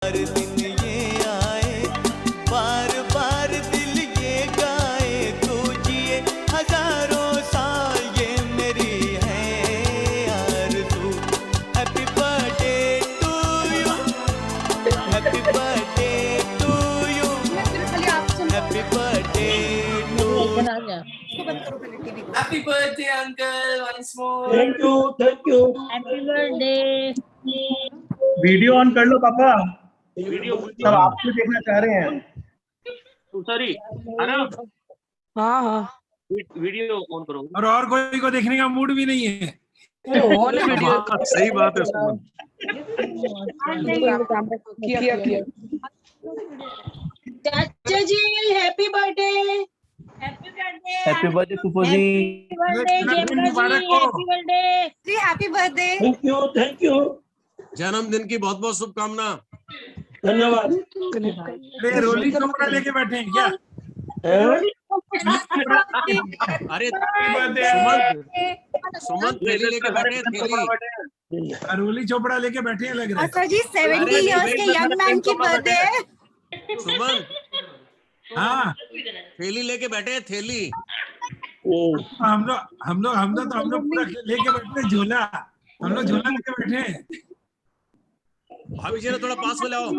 हर दिन ये आए, बार बार दिल ये गाए, तू जिए हजारों साल, ये मेरी है आरज़ू। Happy birthday to you, happy birthday to you, happy birthday to. Happy birthday, uncle, once more. Thank you, thank you. Happy birthday. Video on कर लो पापा, वीडियो सब आपको देखना चाह रहे हैं। सॉरी अरे हाँ हाँ वीडियो ऑन करो। और कोई को देखने का मूड भी नहीं है। सही बात है सुमन। चाचा जी happy birthday. Happy birthday Supo ji. Happy birthday. Thank you, thank you. जन्मदिन की बहुत बहुत शुभकामना। धन्यवाद। अरे रोली चोपड़ा लेके बैठे हैं क्या? अरे बर्थडे सुमन थैली लेके बैठे हैं, थैली। रोली चोपड़ा लेके बैठे हैं लग रहा है। सर जी 70 इयर्स के यंग मैन की बर्थडे। सुमन हाँ थैली लेके बैठे हैं, थैली। हम लोग पूरा लेके बैठे हैं झोला। हम लोग झोला लेके बैठे हैं। भाभी जी ने थोड़ा पास में लाओ,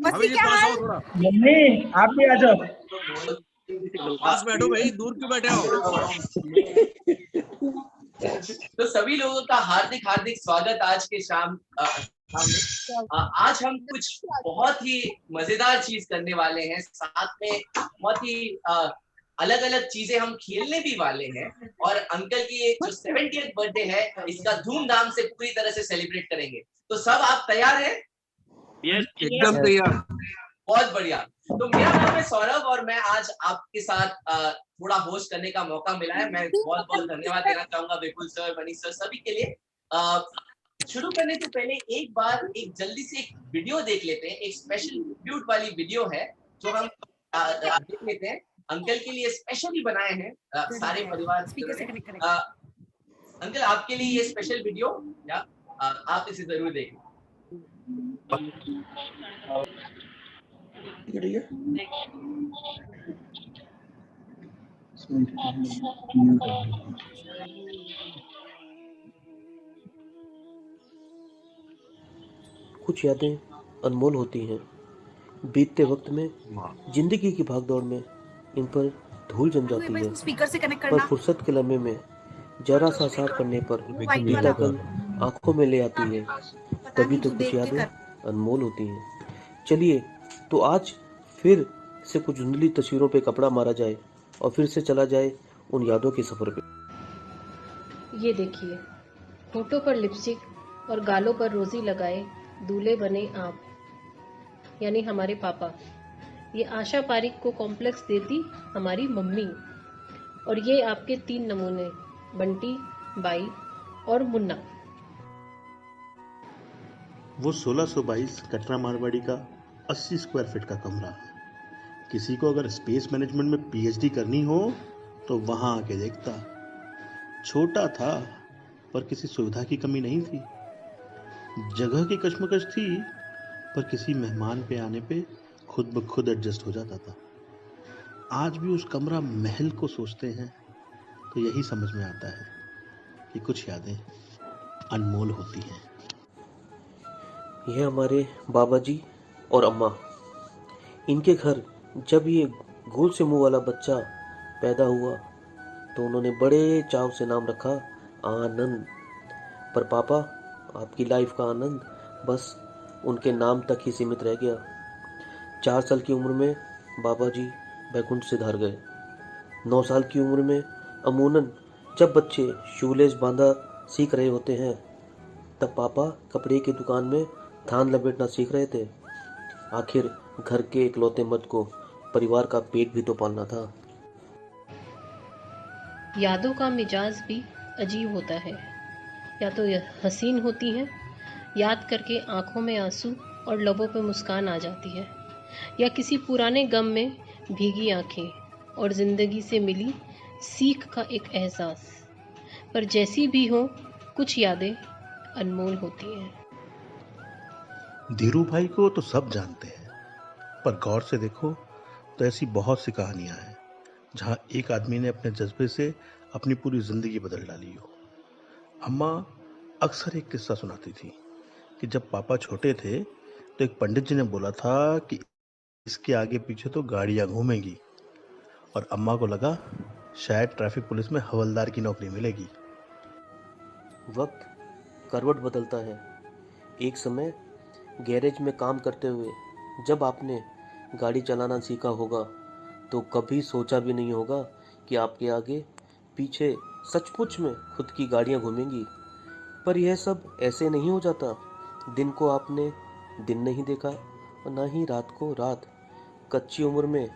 भाभी जी क्या पास हाल? आओ थोड़ा। मम्मी आप भी आ जाओ। पास बैठो भाई, दूर क्यों बैठे हो? तो सभी लोगों का हार्दिक हार्दिक स्वागत आज के शाम आज हम कुछ बहुत ही मजेदार चीज करने वाले हैं, साथ में बहुत ही अलग अलग चीजें हम खेलने भी वाले हैं, और अंकल की ये जो 70th बर्थडे है इसका धूमधाम से पूरी तरह से सेलिब्रेट करेंगे। तो सब आप तैयार हैं? यस एकदम तैयार। बहुत बढ़िया। तो मेरा नाम है सौरभ और मैं आज आपके साथ थोड़ा होस्ट करने का मौका मिला है। मैं बहुत बहुत धन्यवाद देना चाहूंगा विपुल सर, मनीष सर, सभी के लिए। शुरू करने से पहले एक बार एक जल्दी से एक वीडियो देख लेते हैं। एक स्पेशल ट्रिब्यूट वाली वीडियो है जो हम देख लेते हैं। अंकल के लिए स्पेशली बनाए हैं सारे परिवार। अंकल आपके लिए ये स्पेशल वीडियो, या आप इसे जरूर देखें। कुछ यादें अनमोल होती हैं। बीतते वक्त में, जिंदगी की भागदौड़ में इन पर धूल जम जाती है, स्पीकर से कनेक्ट पर करना। फुर्सत के लम्हे में जरा सा साफ करने पर बीता कल आंखों में ले आती है। तभी तो कुछ यादें अनमोल होती हैं। चलिए तो आज फिर से कुछ धुंधली तस्वीरों पे कपड़ा मारा जाए और फिर से चला जाए उन यादों के सफर पे। ये देखिए, होठों पर लिपस्टिक और गालों पर रोजी लगाए दूल्हे बने आप, यानी हमारे पापा। ये आशा पारिक को कॉम्प्लेक्स देती हमारी मम्मी। और ये आपके 3 नमूने, बंटी, बाई और मुन्ना। वो 1622 कटरा मारवाड़ी का 80 स्क्वायर फीट का कमरा। किसी को अगर स्पेस मैनेजमेंट में पीएचडी करनी हो तो वहां आके देखता। छोटा था पर किसी सुविधा की कमी नहीं थी। जगह की कश्मकश थी पर किसी मेहमान पे आने पे खुद ब खुद एडजस्ट हो जाता था। आज भी उस कमरा महल को सोचते हैं तो यही समझ में आता है कि कुछ यादें अनमोल होती हैं। यह हमारे बाबा जी और अम्मा। इनके घर जब ये गोल से मुंह वाला बच्चा पैदा हुआ तो उन्होंने बड़े चाव से नाम रखा आनंद। पर पापा, आपकी लाइफ का आनंद बस उनके नाम तक ही सीमित रह गया। 4 साल की उम्र में बाबा जी बैकुंठ सिधार गए। 9 साल की उम्र में अमूनन जब बच्चे शूलेस बांधा सीख रहे होते हैं तब पापा कपड़े की दुकान में थान लपेटना सीख रहे थे। आखिर घर के इकलौते मर्द को परिवार का पेट भी तो पालना था। यादों का मिजाज भी अजीब होता है। या तो हसीन होती हैं, याद करके आंखों में आंसू और लबों पे मुस्कान आ जाती है, या किसी पुराने गम में भीगी आंखें और ज़िंदगी से मिली सीख का एक एहसास। पर जैसी भी हो, कुछ यादें अनमोल होती हैं। धीरू भाई को तो सब जानते हैं, पर गौर से देखो तो ऐसी बहुत सी कहानियां हैं जहां एक आदमी ने अपने जज्बे से अपनी पूरी जिंदगी बदल डाली हो। अम्मा अक्सर एक किस्सा सुनाती थी कि जब पापा छोटे थे तो एक पंडित जी ने बोला था कि इसके आगे पीछे तो गाड़ियां घूमेंगी, और अम्मा को लगा शायद ट्रैफिक पुलिस में हवलदार की नौकरी मिलेगी। वक्त करवट बदलता है। एक समय गैरेज में काम करते हुए जब आपने गाड़ी चलाना सीखा होगा तो कभी सोचा भी नहीं होगा कि आपके आगे पीछे सचमुच में खुद की गाड़ियां घूमेंगी। पर यह सब ऐसे नहीं हो जाता। दिन को आपने दिन नहीं देखा और ना ही रात को रात। कच्ची उम्र में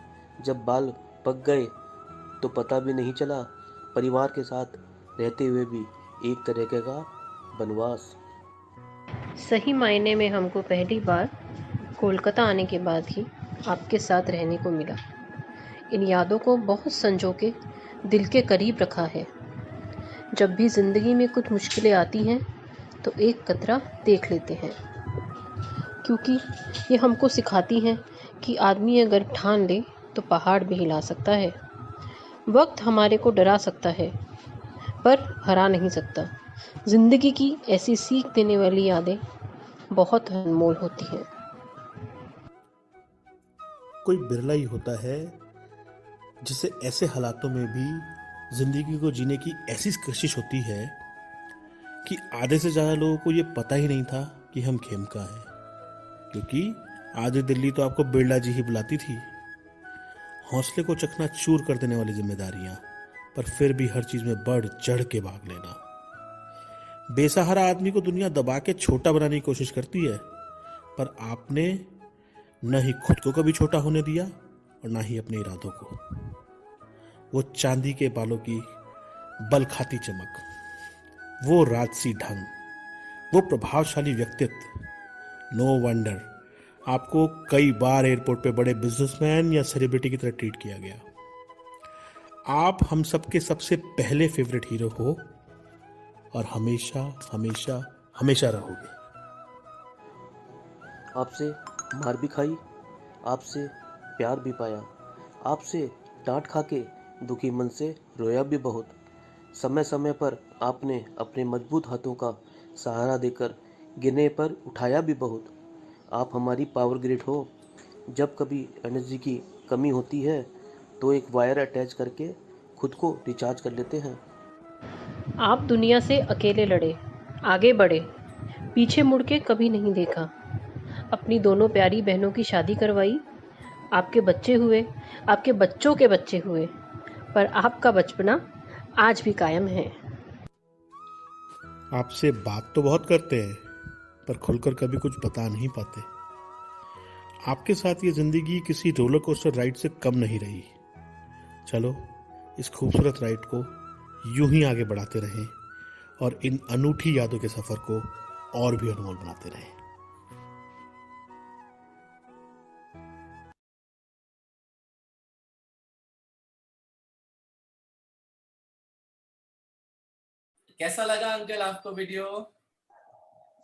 जब बाल पक गए तो पता भी नहीं चला। परिवार के साथ रहते हुए भी एक तरीके का वनवास। सही मायने में हमको पहली बार कोलकाता आने के बाद ही आपके साथ रहने को मिला। इन यादों को बहुत संजो के दिल के करीब रखा है। जब भी ज़िंदगी में कुछ मुश्किलें आती हैं तो एक कतरा देख लेते हैं, क्योंकि ये हमको सिखाती हैं कि आदमी अगर ठान ले तो पहाड़ भी हिला सकता है। वक्त हमारे को डरा सकता है पर हरा नहीं सकता। ज़िंदगी की ऐसी सीख देने वाली यादें बहुत अनमोल होती हैं। कोई बिरला ही होता है जिसे ऐसे हालातों में भी जिंदगी को जीने की ऐसी कोशिश होती है कि आधे से ज़्यादा लोगों को ये पता ही नहीं था कि हम खेमका हैं, क्योंकि आधी दिल्ली तो आपको बिरला जी ही बुलाती थी। हौसले को चकनाचूर कर देने वाली जिम्मेदारियां, पर फिर भी हर चीज में बढ़ चढ़ के भाग लेना। बेसहारा आदमी को दुनिया दबा के छोटा बनाने की कोशिश करती है, पर आपने न ही खुद को कभी छोटा होने दिया और ना ही अपने इरादों को। वो चांदी के बालों की बल खाती चमक, वो राजसी ढंग, वो प्रभावशाली व्यक्तित्व। नो वंडर आपको कई बार एयरपोर्ट पे बड़े बिजनेसमैन या सेलिब्रिटी की तरह ट्रीट किया गया। आप हम सबके सबसे पहले फेवरेट हीरो हो और हमेशा हमेशा हमेशा रहोगे। आपसे मार भी खाई, आपसे प्यार भी पाया, आपसे डांट खा के दुखी मन से रोया भी बहुत। समय समय पर आपने अपने मजबूत हाथों का सहारा देकर गिरने पर उठाया भी बहुत। आप हमारी पावर ग्रिड हो। जब कभी एनर्जी की कमी होती है तो एक वायर अटैच करके खुद को रिचार्ज कर लेते हैं। आप दुनिया से अकेले लड़े, आगे बढ़े, पीछे मुड़ के कभी नहीं देखा। अपनी दोनों प्यारी बहनों की शादी करवाई, आपके बच्चे हुए, आपके बच्चों के बच्चे हुए, पर आपका बचपना आज भी कायम है। आपसे बात तो बहुत करते हैं पर खुलकर कभी कुछ बता नहीं पाते। आपके साथ ये जिंदगी किसी रोलर कोस्टर राइड से कम नहीं रही। चलो इस खूबसूरत राइड को यूं ही आगे बढ़ाते रहें और इन अनूठी यादों के सफर को और भी अनमोल बनाते रहें। कैसा लगा अंकल आपको वीडियो?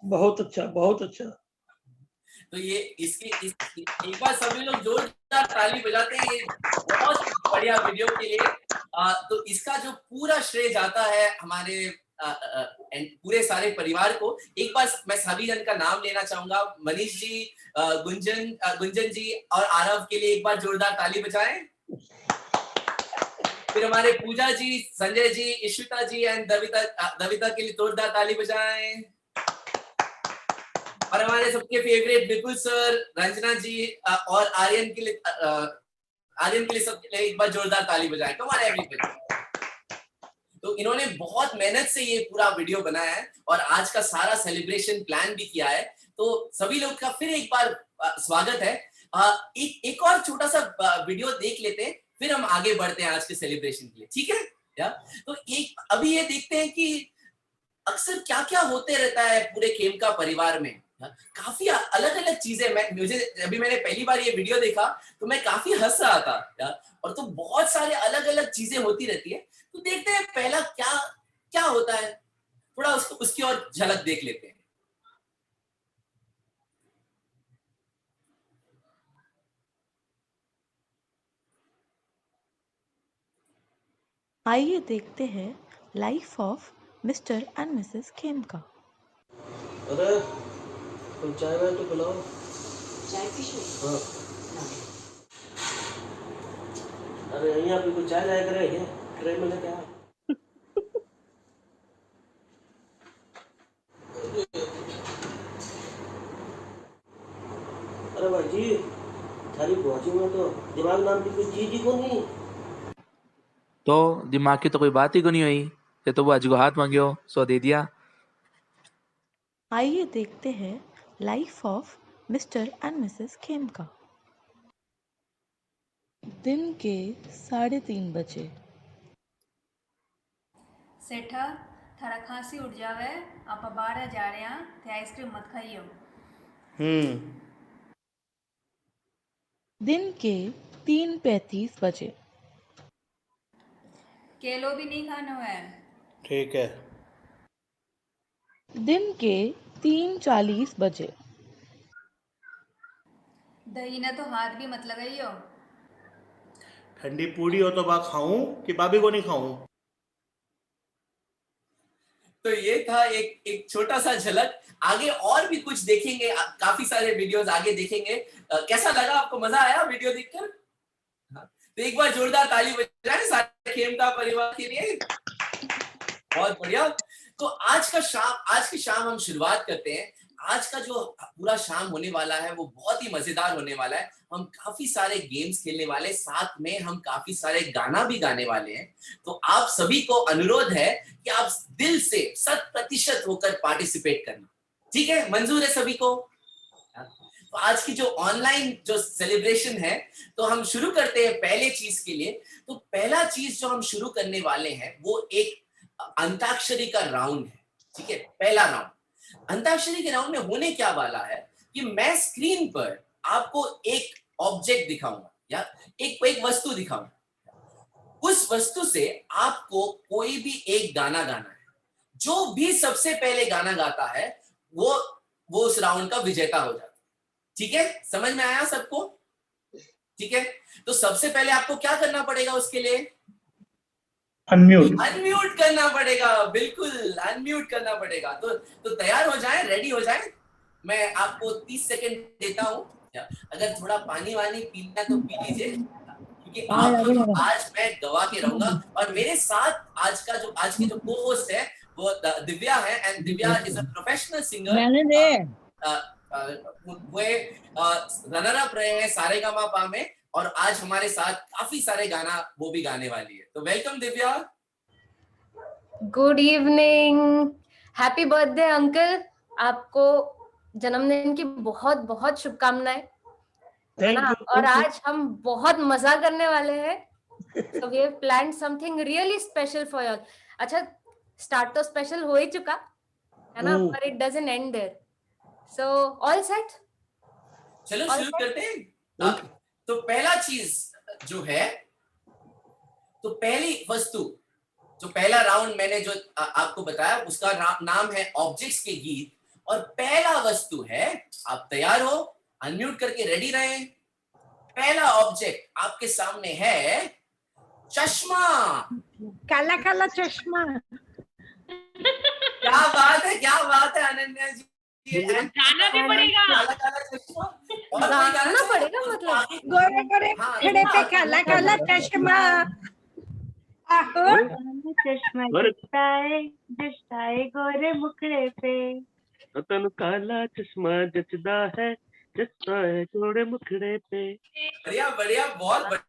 बहुत अच्छा, बहुत अच्छा। तो ये एक बार सभी लोग जोरदार ताली बजाते हैं ये बहुत बढ़िया वीडियो के लिए। तो इसका जो पूरा श्रेय जाता है हमारे पूरे सारे परिवार को। एक बार मैं सभी जन का नाम लेना चाहूंगा। मनीष जी, गुंजन जी और आरव के लिए एक बार जोरदार ताली बजाएं। फिर हमारे पूजा जी, संजय जी, इशिता जी एंड दविता के लिए जोरदार ताली बजाएं। और हमारे सबके फेवरेट विपुल सर, रंजना जी और आर्यन के लिए सबके लिए एक बार जोरदार ताली बजाएं। Come on everybody. तो इन्होंने बहुत मेहनत से ये पूरा वीडियो बनाया है और आज का सारा सेलिब्रेशन प्लान भी किया है। तो सभी लोग का फिर एक बार स्वागत है। एक और छोटा सा वीडियो देख लेते हैं, फिर हम आगे बढ़ते हैं आज के सेलिब्रेशन के लिए, ठीक है? तो अभी ये देखते हैं कि अक्सर क्या क्या होते रहता है पूरे खेमका परिवार में। काफी अलग अलग चीजें। अभी मैंने पहली बार ये वीडियो देखा तो मैं काफी हंस रहा था और तो बहुत सारे अलग अलग चीजें होती रहती है। तो देखते हैं पहला क्या क्या होता है, थोड़ा उसकी और झलक देख लेते हैं। आइए देखते हैं life of mister and Mrs Khemka. अरे कोई चाय वाय तो पिलाओ। चाय पीछे हाँ। अरे यहाँ पे कोई चाय लाया करे क्या? ट्रे में लेके आ। अरे भाई जी, थारी बुआजी में तो दिमाग नाम की कोई चीज ही को नहीं। तो दिमाग की तो कोई बात ही को नहीं हुई। ये तो बुआजी को हाथ मांगियो सो दे दिया। आइए देखते हैं life of mister and Mrs Khemka. दिन के 3:30 बजे। सेठा थारा खांसी उठ जावे, आप बाहर जा रहे हैं ते आइसक्रीम मत खाइयो। दिन के 3:35 बजे। केलो भी नहीं खाना है। ठीक है। दिन के 3:40 बजे। दही ने तो हाथ भी मत लगाइयो। ठंडी पूड़ी हो तो बा खाऊं कि भाभी को नहीं खाऊं? तो ये था एक छोटा सा झलक। आगे और भी कुछ देखेंगे, काफी सारे वीडियोस आगे देखेंगे। कैसा लगा आपको? मजा आया वीडियो देखकर? तो एक बार जोरदार ताली बजाएं सारे खेमका परिवार के लिए। बहुत बढ़िया। तो आज की शाम हम शुरुआत करते हैं। आज का जो पूरा शाम होने वाला है वो बहुत ही मजेदार होने वाला है। हम काफी सारे गेम्स खेलने वाले, साथ में हम काफी सारे गाना भी गाने वाले हैं। तो आप सभी को अनुरोध है कि आप दिल से 100% होकर पार्टिसिपेट करना। ठीक है? मंजूर है सभी को? तो आज की जो ऑनलाइन जो सेलिब्रेशन है, तो हम शुरू करते हैं पहले चीज के लिए। तो पहला चीज जो हम शुरू करने वाले हैं वो एक अंताक्षरी का राउंड है। ठीक है? पहला राउंड अंताक्षरी के राउंड में होने क्या वाला है कि मैं स्क्रीन पर आपको एक ऑब्जेक्ट दिखाऊंगा या एक वस्तु दिखाऊंगा। उस वस्तु से आपको कोई भी एक गाना गाना है। जो भी सबसे पहले गाना गाता है वो उस राउंड का विजेता हो जाता है। ठीक है? समझ में आया सबको? ठीक है? तो सबसे पहले आपको क्या करना पड़ेगा? उसके लिए अनम्यूट करना पड़ेगा। बिल्कुल अनम्यूट करना पड़ेगा। तो तैयार हो जाए, रेडी हो जाए। मैं आपको 30 सेकंड देता हूं। अगर थोड़ा पानी वानी पीना तो पी लीजिए, क्योंकि आपको तो आज मैं गवा के रहूंगा। और मेरे साथ आज की जो को होस्ट है वो दिव्या है। And Divya is a professional singer. वो रनर अप रहे हैं सारेगामापा में, और आज हमारे साथ काफी सारे गाना वो भी गाने वाली है। तो welcome Divya. Good evening, happy birthday uncle. आपको जन्मदिन की बहुत बहुत शुभकामनाएं। और आज हम बहुत मजा करने वाले हैं। So we have planned something really special for you. अच्छा, स्टार्ट तो स्पेशल हो ही चुका है ना, पर it doesn't end there. So all set? चलो शुरू करते हैं। तो पहला चीज जो है, तो पहली वस्तु, जो पहला राउंड मैंने जो आपको बताया उसका नाम है ऑब्जेक्ट्स के गीत। और पहला वस्तु है, आप तैयार हो? अनम्यूट करके रेडी रहें। पहला ऑब्जेक्ट आपके सामने है चश्मा। काला काला चश्मा। क्या बात है अनन्या जी। गाना भी पड़ेगा। काला काला चश्मा गाना पड़ेगा, मतलब गोरे गोरे खड़े पे काला काला चश्मा। चश्मा जचता है गोरे मुखड़े पे। तन काला चश्मा जचदा है गोरे मुखड़े पे। बढ़िया बढ़िया, बहुत बढ़िया।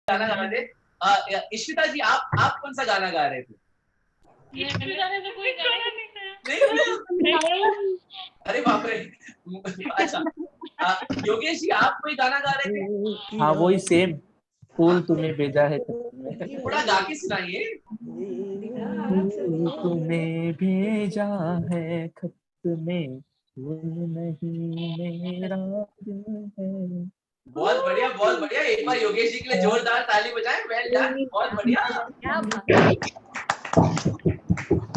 गाना गा रहे थे। इश्विता जी, आप कौन सा गाना गा रहे थे? इश्विता ने तो कोई गाना नहीं गाया। अरे बाप रे। अच्छा, योगेश जी आप कोई गाना गा रहे थे? हाँ वही सेम, फूल तुम्हें भेजा है थोड़ा गा के सुनाइए। तुम्हें भेजा है खत में बहुत बढ़िया, बहुत बढ़िया। एक बार योगेश जी के लिए जोरदार ताली बजाएं। वेल डन, बहुत बढ़िया।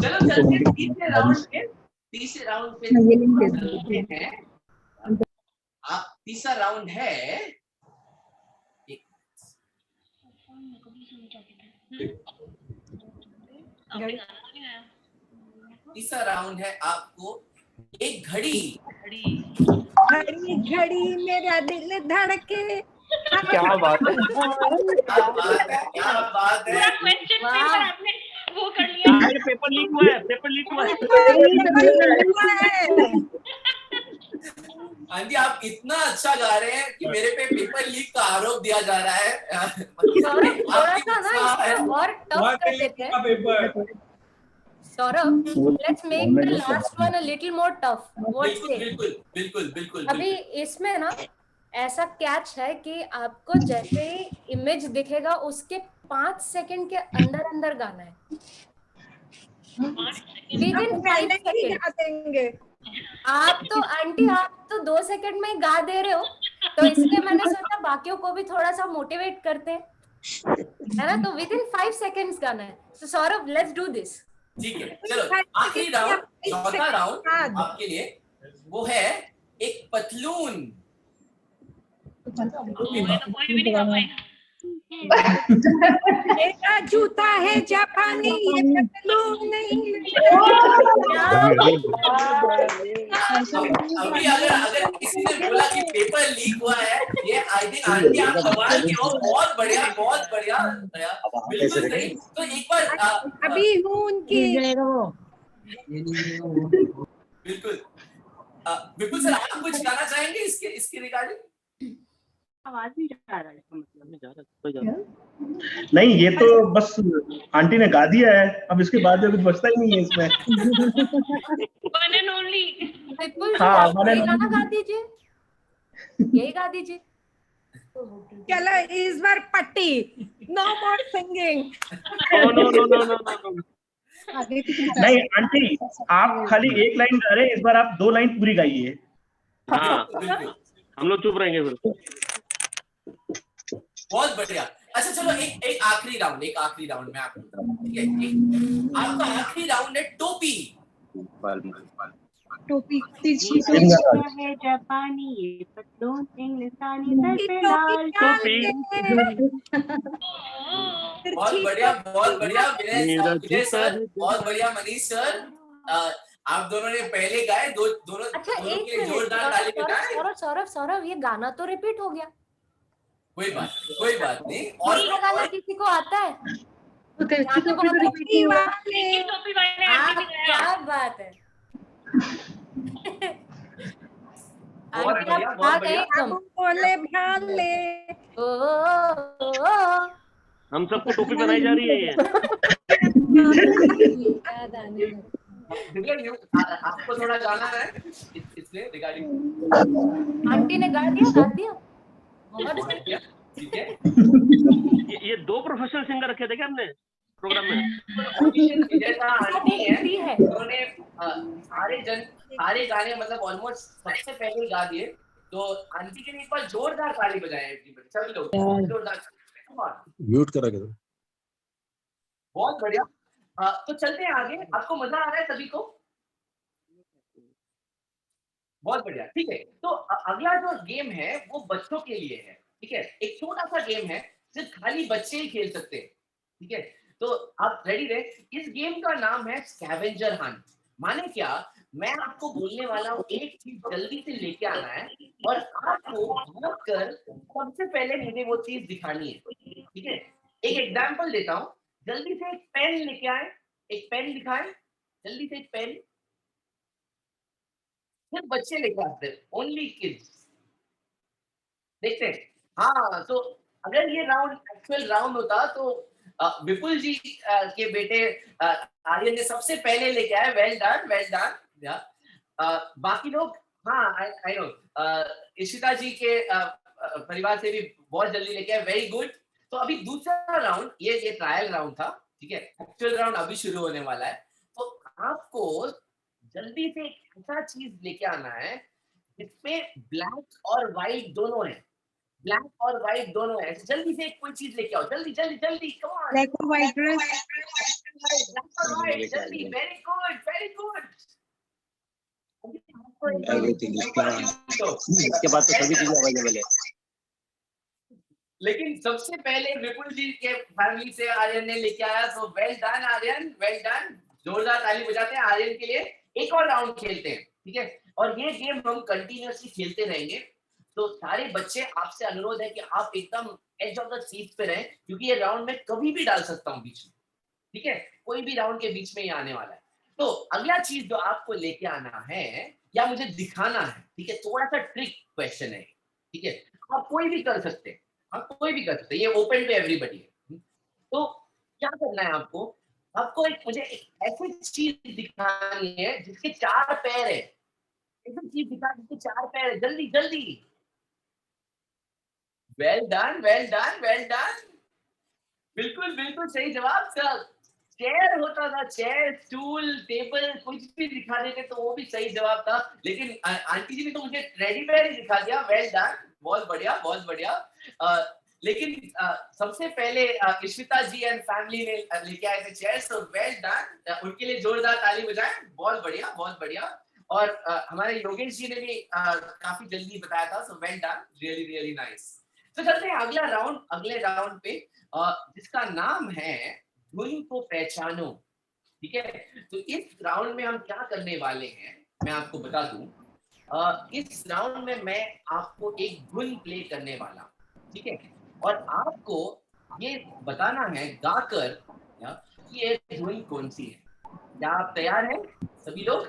चलो चलते हैं तीसरे राउंड पे। तीसरे राउंड पे चलते हैं। तीसरा राउंड है, तीसरा राउंड है आपको एक घड़ी। घड़ी घड़ी मेरा दिल धड़के। क्या बात है, क्या बात है। क्वेश्चन पेपर आपने वो कर लिया। पेपर लीक हुआ है, पेपर लीक हुआ है। आंटी आप इतना अच्छा गा रहे हैं कि मेरे पे पेपर लीक का आरोप दिया जा रहा है। सौरभ थोड़ा सा ना इसको और टफ कर देते हैं। Saurabh, let's make the last one a little more tough. What से? बिल्कुल बिल्कुल बिल्कुल। अभी इसमें ना ऐसा कैच है कि आपको जैसे ही इमेज दिखेगा उसके 5 सेकंड के अंदर अंदर गाना है। Within 5 second. आप तो आंटी आप तो 2 सेकंड में ही गा दे रहे हो, तो इसलिए मैंने सोचा बाकियों को भी थोड़ा सा मोटिवेट करते हैं, है ना? तो विदिन 5 सेकंड्स गाना है। तो सौरभ, लेट्स डू दिस। ठीक है, चलो आखिरी राउंड, चौथा राउंड आपके लिए वो है एक पतलून। कोई भी नहीं गा पाएगा। मेरा जूता है जापानी, ये पतलून नहीं। अभी अगर किसी ने बोला कि पेपर लीक हुआ है, ये आई थिंक आंटी आप कमाल की हो। बहुत बढ़िया, बहुत बढ़िया, बिल्कुल सही। तो एक बार अभी हूँ उनकी। बिल्कुल बिल्कुल सर, आप कुछ कहना चाहेंगे इसके रिगार्डिंग? आवाज नहीं जा रहा है, इसका मतलब नहीं, ये तो बस आंटी ने गा दिया है, अब इसके बाद में कुछ बचता ही नहीं है इसमें। One and only। हाँ, यही गाना गा दीजिए, यही गा दीजिए। चलो इस बार पट्टी, नो मोर सिंगिंग। नहीं आंटी, आप खाली एक लाइन गा रहे हैं, इस बार आप 2 लाइन पूरी गाइए। हाँ, हम लोग चुप रहेंगे फिर। बहुत बढ़िया। अच्छा चलो एक आखिरी राउंड में आपको, ठीक है? आपका आखिरी राउंड है टोपी। टोपी है जापानी, ये पतलून इंग्लिस्तानी, सर पे लाल टोपी। बहुत बढ़िया, बहुत बढ़िया विनय सर, बहुत बढ़िया मनीष सर। आप दोनों ने पहले गाए, दोनों अच्छा दोनों के जोरदार ताली बजाएं। सौरभ ये गाना तो रिपीट हो गया। कोई बात नहीं। और ये गाना किसी को आता है? टोपी वाले क्या बात है। बहुत बढ़िया। बोले भाले। हम सबको टोपी बनाई जा रही है ये। आपको थोड़ा गाना है इसलिए रिगार्डिंग। आंटी ने गा दिया। ठीक है। ये 2 प्रोफेशनल सिंगर रखे थे क्या हमने प्रोग्राम में? जैसा आंटी है, उन्होंने सारे गाने मतलब ऑलमोस्ट सबसे पहले गा दिए। तो आंटी के लिए एक बार जोरदार ताली बजाएं सभी लोग, जोरदार। म्यूट करा के। बहुत बढ़िया। तो चलते हैं आगे। आपको मजा आ रहा है सभी को? बहुत बढ़िया, ठीक है। तो अगला जो गेम है वो बच्चों के लिए है, ठीक है? एक छोटा सा गेम है, सिर्फ खाली बच्चे ही खेल सकते हैं, ठीक है? तो आप रेडी रहे। इस गेम का नाम है स्कैवेंजर हंट। माने क्या, मैं आपको बोलने वाला हूँ एक चीज जल्दी से लेके आना है और आपको भागकर सबसे पहले मुझे वो चीज दिखानी है, ठीक है? एक एग्जाम्पल देता हूँ, जल्दी से एक पेन लेके आए, एक पेन दिखाएं, जल्दी से एक पेन। सिर्फ बच्चे लेके आते हैं, ओनली किड्स। देखते हैं। हाँ, तो अगर ये राउंड एक्चुअल राउंड होता तो विपुल जी के बेटे आर्यन ने सबसे पहले लेके आए। Well done. बाकी लोग, हाँ आई नो, इशिता जी के परिवार से भी बहुत जल्दी लेके आए। Very good. तो अभी दूसरा राउंड, ये ट्रायल राउंड था, ठीक है? एक्चुअल राउंड अभी शुरू होने वाला है। तो आपको जल्दी से एक ऐसा चीज लेके आना है जिसमें ब्लैक और व्हाइट दोनों है, ब्लैक और व्हाइट दोनों है। जल्दी से कोई चीज लेके आओ, जल्दी जल्दी जल्दी, come on. Black or white dress. Black और व्हाइट, जल्दी, very good very good. Everything इसके बाद तो सभी चीजें अवेलेबल है। लेकिन सबसे पहले विपुल जी के फैमिली से आर्यन ने लेके आया, so well done Aryan, well done. जोरदार ताली बजाते हैं आर्यन के लिए। एक और राउंड खेलते हैं, ठीक है, और ये गेम हम कंटिन्यूअसली खेलते रहेंगे। तो सारे बच्चे, आपसे अनुरोध है कि आप एकदम एज ऑफ द सीट पे रहें, क्योंकि ये राउंड में कभी भी डाल सकता हूँ बीच में, ठीक है, कोई भी राउंड के बीच में ही आने वाला है। तो अगला चीज जो आपको लेके आना है या मुझे दिखाना है, ठीक है, थोड़ा सा ट्रिक क्वेश्चन है, ठीक है, आप कोई भी कर सकते हैं, आप कोई भी कर सकते हैं, ये ओपन टू एवरीबॉडी है। तो क्या करना है आपको, आपको मुझे एक ऐसी चीज दिखानी है जिसके 4 पैर है, ऐसी चीज दिखा जिसके 4 पैर है, जल्दी जल्दी। Well done well done well done, बिल्कुल बिल्कुल सही जवाब सर। चेयर होता था, चेयर, स्टूल, टेबल, कुछ भी दिखा देते तो वो भी सही जवाब था, लेकिन आंटी जी ने तो मुझे टेडी बेयर ही दिखा दिया। वेल डन, बहुत बढ़िया बहुत बढ़िया। लेकिन सबसे पहले इश्विता जी एंड फैमिली ने लेके आए थे चेयर, सो वेल डन, उनके लिए जोरदार ताली बजाएं, बहुत बढ़िया बहुत बढ़िया। और हमारे योगेश जी ने भी काफी जल्दी बताया था, सो well done, really really nice. तो चलते हैं अगला राउंड, अगले राउंड पे जिसका नाम है धुन को पहचानो, ठीक है। तो इस राउंड में हम क्या करने वाले हैं मैं आपको बता दूं। इस राउंड में मैं आपको एक धुन प्ले करने वाला, ठीक है, और आपको ये बताना है गाकर कि ये धुन कौन सी है। क्या आप तैयार हैं सभी लोग?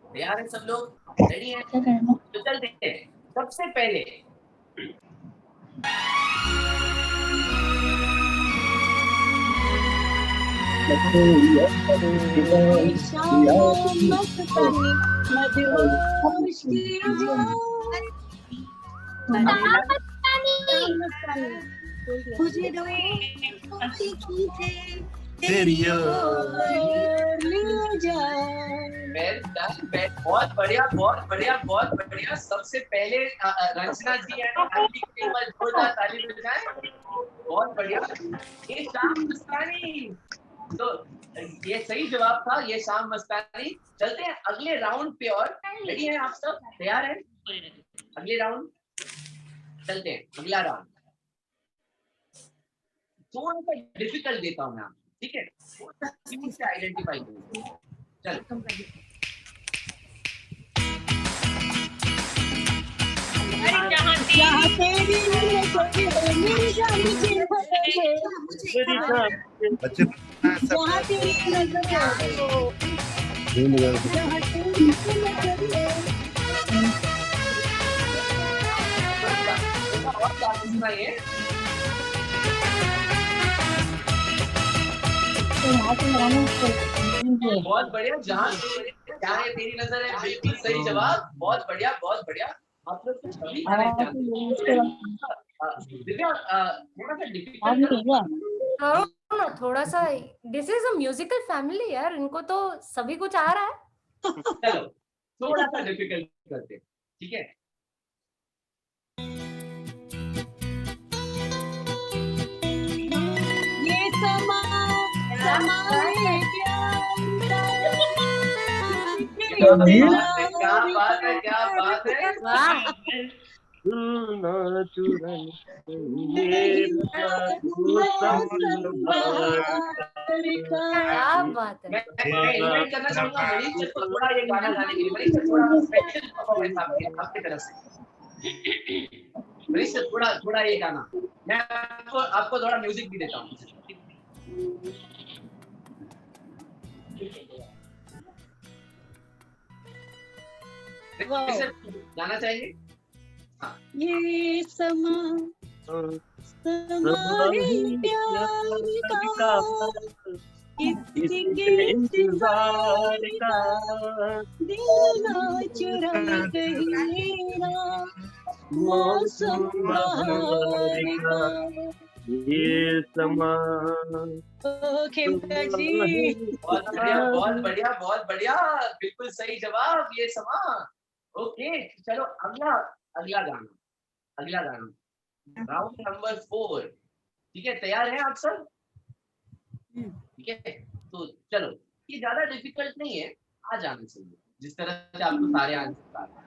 तैयार हैं सब लोग? रेडी हैं? तो चलते हैं। सबसे पहले बहुत बढ़िया बहुत बढ़िया बहुत बढ़िया। सबसे पहले रंजना जी जोरदार ताली बजाएं, बहुत बढ़िया। ये शाम मस्तानी, तो ये सही जवाब था, ये शाम मस्तानी। चलते हैं अगले राउंड पे, और रेडी हैं आप सब? तैयार हैं? अगले राउंड चलते हैं। अगला राउंड थोड़ा सा डिफिकल्ट देता हूं मैं आपको, ठीक है, थोड़ा सा से आइडेंटिफाई करो। चलो बहुत बढ़िया। जहाँ चाहे तेरी नजर है, बिल्कुल सही जवाब, बहुत बढ़िया बहुत बढ़िया। आप लोग कुछ अभी थोड़ा सा, this is a musical family यार, इनको तो सभी कुछ आ रहा है। चलो थोड़ा सा डिफिकल्ट करते, ठीक है। ये समा समाए क्या बात है क्या बात है, वाह। क्या बात है। मैं इनवाइट करना चाहूंगा मनीष को थोड़ा ये गाना गाने के लिए। मनीष थोड़ा स्पेशल परफॉर्मेंस आपके तरफ से। मनीष थोड़ा ये गाना, मैं आपको थोड़ा म्यूजिक भी देता हूँ। गाना चाहेंगे? ये समा समाए प्यार का, इसके इंतजार का, दिल ना चुरा गई मेरा मौसम बहार का। ये समा खेमका जी बहुत बढ़िया, बहुत बढ़िया, बहुत बढ़िया, बिल्कुल सही जवाब, ये समा। ओके, चलो अगला गाना, राउंड नंबर 4। ठीक है, तैयार हैं आप सब? ठीक है, तो चलो, ये ज्यादा डिफिकल्ट नहीं है, आ जाना चाहिए, जिस तरह से आपको सारे आंसर आ रहे हैं।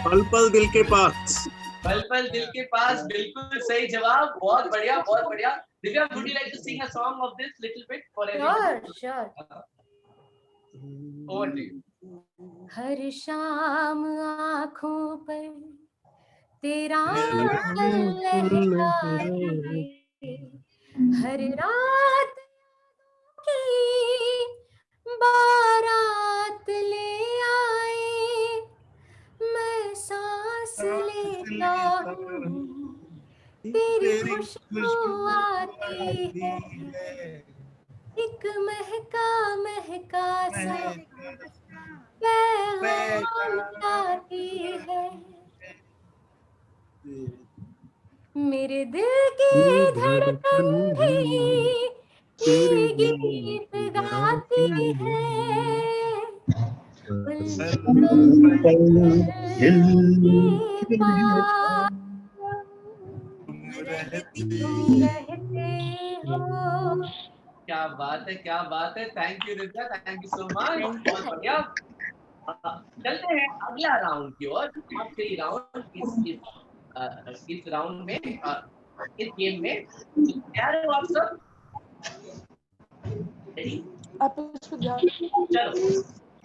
पल पल दिल के पास, पल पल दिल के पास, बिल्कुल सही जवाब, बहुत बढ़िया, बहुत बढ़िया। Divya, would you like to sing a song of this little bit for everyone? Sure. Over to you. हर शाम आँखों पर तेरा लहराए, हर रात की बारात ले आए, मैं सांस लेता हूँ तेरी खुशबू आती है, एक महका महका सा पैगाम आती है, मेरे दिल की धड़कन भी ये गीत गाती है, क्या बात है, क्या बात है, thank you Divya, thank you so much, बहुत बढ़िया। चलते हैं अगला राउंड की ओर। आखिरी राउंड इस राउंड में, इस गेम में तैयार हो आप सब? चलो,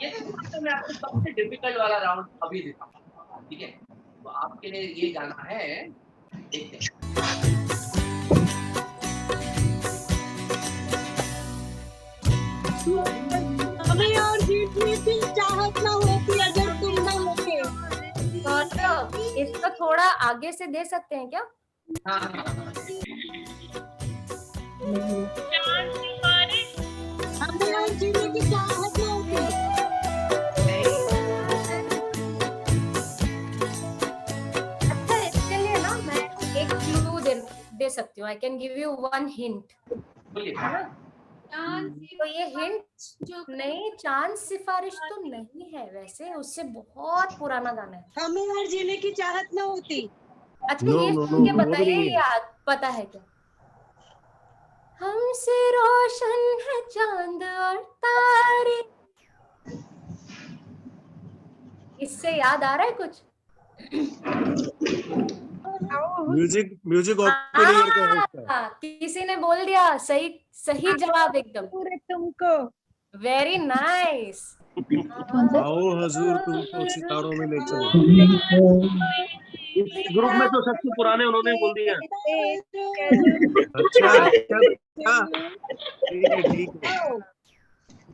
ये तो मैं आपको सबसे डिफिकल्ट वाला राउंड अभी दिखाऊंगा, ठीक है? तो आपके लिए ये गाना है, देखते हैं। हमें और जीतने की चाहत ना होती अगर तुम ना होते। तो इसको थोड़ा आगे से दे सकते हैं क्या? हमें और जीने की चाहत ना होती। अच्छा, इसके लिए ना मैं एक क्लू दे सकती हूँ। I can give you one hint. तो ये हिंट नहीं, चांद सिफारिश तो नहीं है वैसे, उससे बहुत पुराना गाना है। हमें और जीने की चाहत ना होती। अच्छा, ये बताइए, ये पता है क्या? हमसे रोशन है चांद और तारे, इससे याद आ रहा है कुछ? म्यूजिक ऑफ किसी ने बोल दिया, सही जवाब एकदम। पूरे तुमको वेरी नाइस। आओ हजूर तुमको सितारों में ले चलो। इस ग्रुप में तो सबसे पुराने उन्होंने बोल दिया। अच्छा, ठीक है।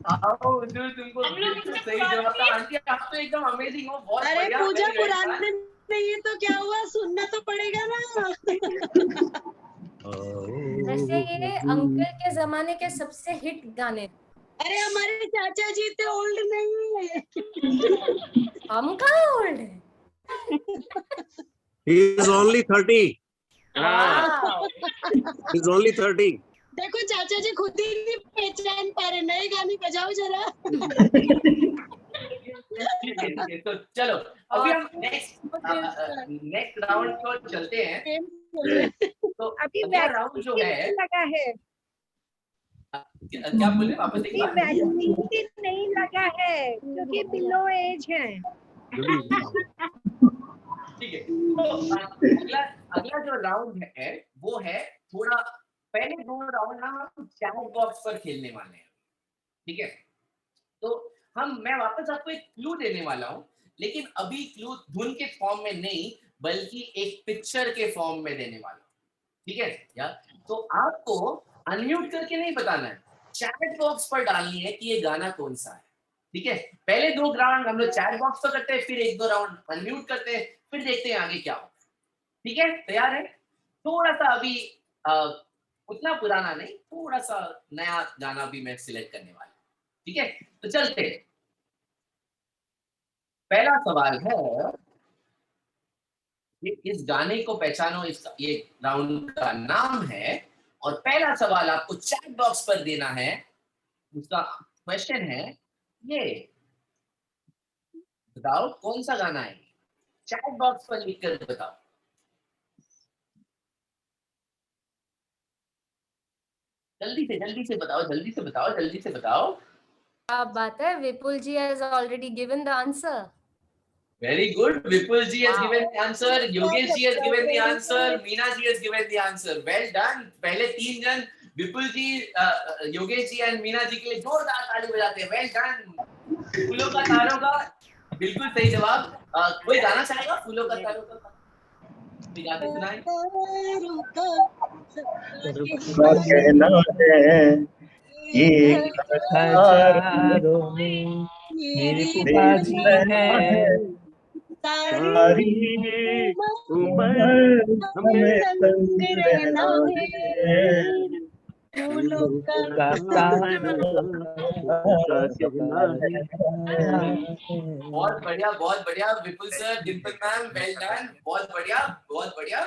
आओ हजूर तुमको सही जवाब था। आंटी, आप तो एकदम अमेजिंग हो, बहुत अरे बढ़िया। पूजा, पुराने नहीं है तो क्या हुआ, सुनना तो पड़ेगा ना। वैसे ये अंकल के जमाने के सबसे हिट गाने। अरे हमारे चाचा जी तो ओल्ड नहीं है। हम कहाँ ओल्ड है? He is only 30. He is only 30. देखो चाचा जी खुद ही नहीं पहचान पा रहे, नए गाने बजाओ जरा। तो चलो, अभी हम नेक्स्ट राउंड को चलते हैं। तो अभी अगला राउंड जो है, लगा है, क्या बोले वापस एक बार? वैक्सीन नहीं लगा है क्योंकि बिलो एज है। ठीक है, तो अगला जो राउंड है वो है थोड़ा, पहले दो राउंड ना हम चैट बॉक्स पर खेलने वाले हैं, ठीक है? तो मैं वापस आपको एक क्लू देने वाला हूँ, लेकिन अभी क्लू धुन के फॉर्म में नहीं बल्कि एक पिक्चर के फॉर्म में देने वाला हूँ, ठीक है? या तो आपको अनम्यूट करके नहीं बताना है, चैट बॉक्स पर डालनी है कि ये गाना कौन सा है। ठीक है, पहले 2 राउंड हम लोग चैट बॉक्स पर करते हैं, फिर 1-2 राउंड अनम्यूट करते हैं, फिर देखते हैं आगे क्या होता है। ठीक है, तैयार है? थोड़ा सा अभी उतना पुराना नहीं, थोड़ा सा नया गाना भी मैं सिलेक्ट करने वाला हूं। ठीक है, तो चलते हैं। पहला सवाल है, इस गाने को पहचानो, इसका ये राउंड का नाम है, और पहला सवाल आपको चैट बॉक्स पर देना है। उसका क्वेश्चन है, ये बताओ कौन सा गाना है। चैट बॉक्स पर लिखकर बताओ। जल्दी से बताओ, जल्दी से बताओ, जल्दी से बताओ। क्या बात है, Vipul ji has already given the answer. Very good. Vipul ji has given the answer. Yogesh ji has given the answer. Meena ji has given the answer. Well done. पहले 3 जन विपुल जी, योगेश जी एंड मीना जी के लिए जोरदार ताली बजाते हैं। Well done. फूलों का तारों का बिल्कुल सही जवाब। कोई गाना चाहेगा फूलों का तारों का? गाते सुनाएं। कहना है ये हजारों में मेरी फुफाजी है, सारी उम्र हमें संग रहना है, फूलों का कहना है। बहुत बढ़िया, बहुत बढ़िया Vipul sir, Dimple ma'am, well done, बहुत बढ़िया, बहुत बढ़िया।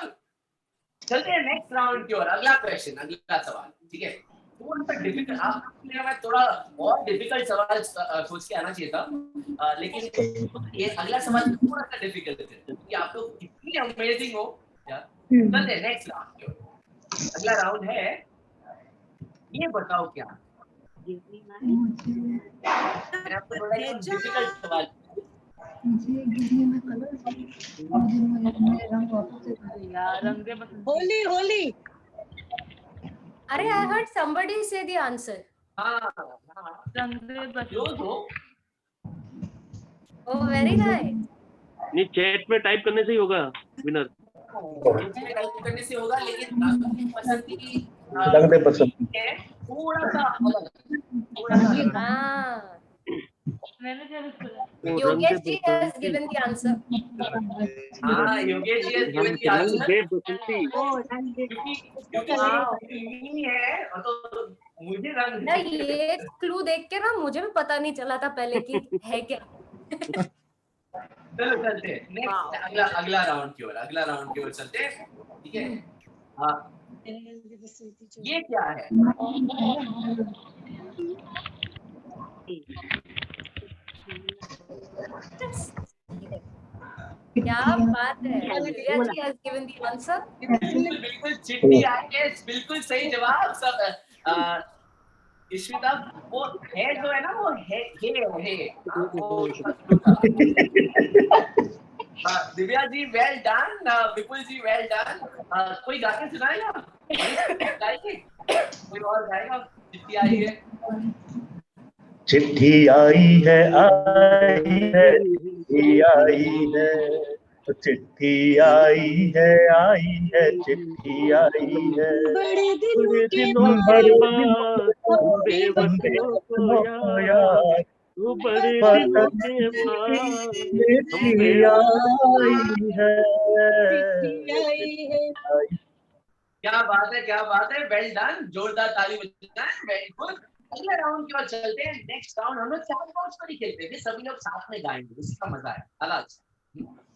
चलते हैं नेक्स्ट राउंड की ओर। अगला क्वेश्चन, अगला सवाल। ठीक है, थोड़ा सा डिफिकल्ट, आपके लिए मैं थोड़ा और डिफिकल्ट सवाल सोच के आना चाहिए था, लेकिन ये अगला सवाल थोड़ा सा डिफिकल्ट है क्योंकि आप लोग कितनी अमेजिंग हो यार। चलते हैं नेक्स्ट राउंड की ओर। अगला राउंड है, ये बताओ क्या, मैंने आपको थोड़ा डिफिकल्ट सवाल। होली होली। अरे I heard somebody say the answer. हाँ, Oh very nice. नहीं, चैट में टाइप करने से ही होगा विनर। टाइप करने से होगा, लेकिन पसंद की रंग दे पसंद है थोड़ा सा अलग, थोड़ा सा। हाँ, Yogesh ji has given the answer. हाँ, Yogesh ji has given the answer। क्योंकि है और तो मुझे रंग ना, ये क्लू देख के ना मुझे भी पता नहीं चला था पहले कि है क्या। चलो चलते हैं नेक्स्ट, अगला राउंड की ओर, अगला राउंड की ओर चलते हैं। ठीक है, हाँ, ये क्या है? क्या बात है, Divya ji has given the answer. बिल्कुल चिट्ठी आई है, बिल्कुल सही जवाब। सब इश्विता, वो है जो है ना, वो है दिव्या जी वेल डन, विपुल जी वेल डन। कोई गा के सुनाएगा? कोई और गाएगा? चिट्ठी आई है, चिट्ठी आई है, आई है, आई है, चिट्ठी आई है, आई है, चिट्ठी आई है। बड़े दिनों भर बाद बेवफाओं को याद, बड़े दिनों के बाद चिट्ठी आई है। क्या बात है, क्या बात है, वेल डन, जोरदार ताली बजाएं। Very good. अगले राउंड की ओर चलते हैं। नेक्स्ट राउंड हम लोग चैट बॉक्स पर ही खेलते हैं, सभी लोग साथ में गाएंगे, उसका मजा है अलग।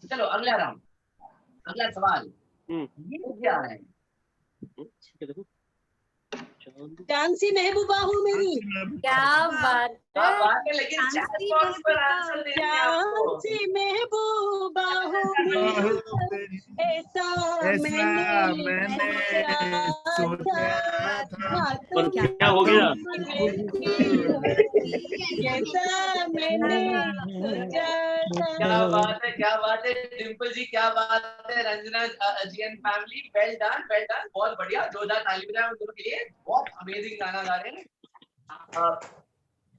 चलो अगला राउंड, अगला सवाल, ये क्या है? डांसी महबूबा हूँ मेरी। क्या बात है, लेकिन चैट बॉक्स पर आंसर देते हैं आपको। डांसी महबूबा हूँ मेरी, ऐसा मैंने सोचा था। और क्या हो गया? ऐसा मैंने सोचा था। क्या बात है, क्या बात है, डिम्पल जी क्या बात है, Ranjana ji and family, well done, well done, बहुत बढ़िया, जोरदार ताली बजाएं उन दोनों के लिए, बहुत अमेजिंग गाना गा रहे हैं।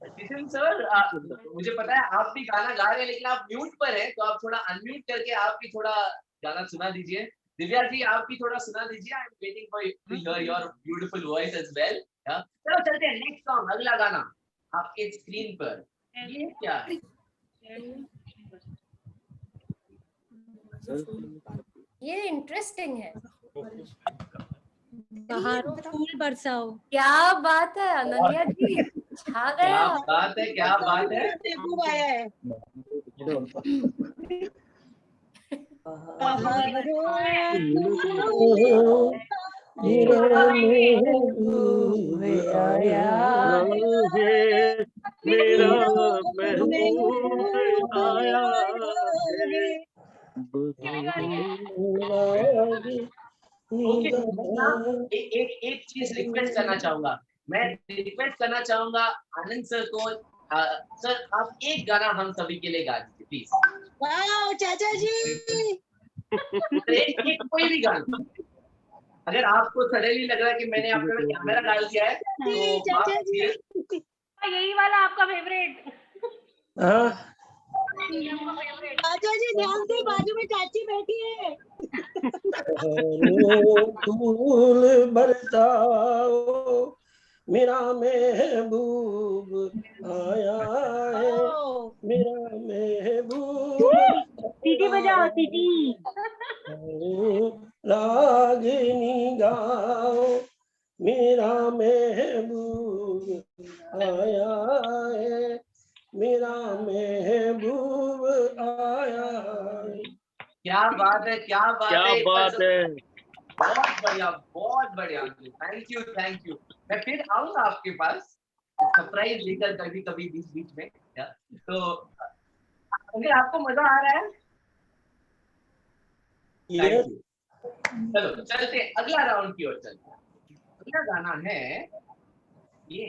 किशन सर, मुझे पता है आप भी गाना गा रहे हैं, लेकिन आप म्यूट पर हैं, तो आप थोड़ा अनम्यूट करके आप भी थोड़ा गाना सुना दीजिए। दिव्या जी आप भी थोड़ा सुना दीजिए. I am waiting for to hear your beautiful voice as well. चलो चलते हैं नेक्स्ट सॉन्ग, अगला गाना आपके स्क्रीन पर. ये क्या है? ये इंटरेस्टिंग है. बहारों फूल बरसाओ. क्या बात है अनन्या जी, छा गया. क्या बात है, क्या बात है. महबूब आया है. बहारों मेरा महबूब आया है, मेरा महबूब आया है. एक चीज रिक्वेस्ट करना चाहूंगा. मैं रिक्वेस्ट करना चाहूंगा आनंद सर को. सर आप एक गाना हम सभी के लिए गा दीजिए प्लीज. वाह चाचा जी. एक कोई भी गाना. अगर आपको सडनली लग रहा है कि मैंने आपने कैमरा डाल दिया है तो चाचा जी. यही वाला आपका फेवरेट. चाचा जी ध्यान से, बाजू में चाची बैठी है. फूल बरसाओ, मेरा महबूब आया है, मेरा महबूब. सीटी बजाओ सीटी. रागिनी गाओ, मेरा महबूब आया है, मेरा महबूब आया है. क्या बात है, क्या बात क्या है. बात है. बहुत बढ़िया, बहुत बढ़िया. Thank you, thank you. मैं फिर आऊंगा आपके पास सरप्राइज लेकर कभी कभी बीच बीच में. तो अगर आपको मजा आ रहा है ये चलो चलते अगला राउंड की ओर चलते हैं. अगला गाना है ये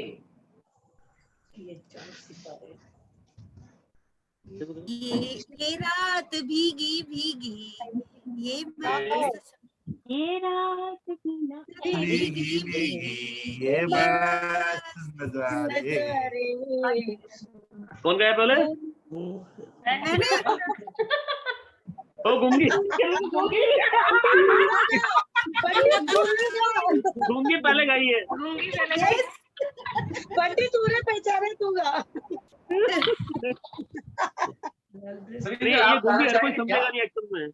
रात भीगी भीगी, ये रात भीगी भीगी ये मस्त नजारे. कौन गया पहले? ओ गूंगी. गूंगी पहले गाई है. बंटी तूने पहचाने तूगा. ये गूंगी हर कोई समझेगा नहीं एक्चुअल में.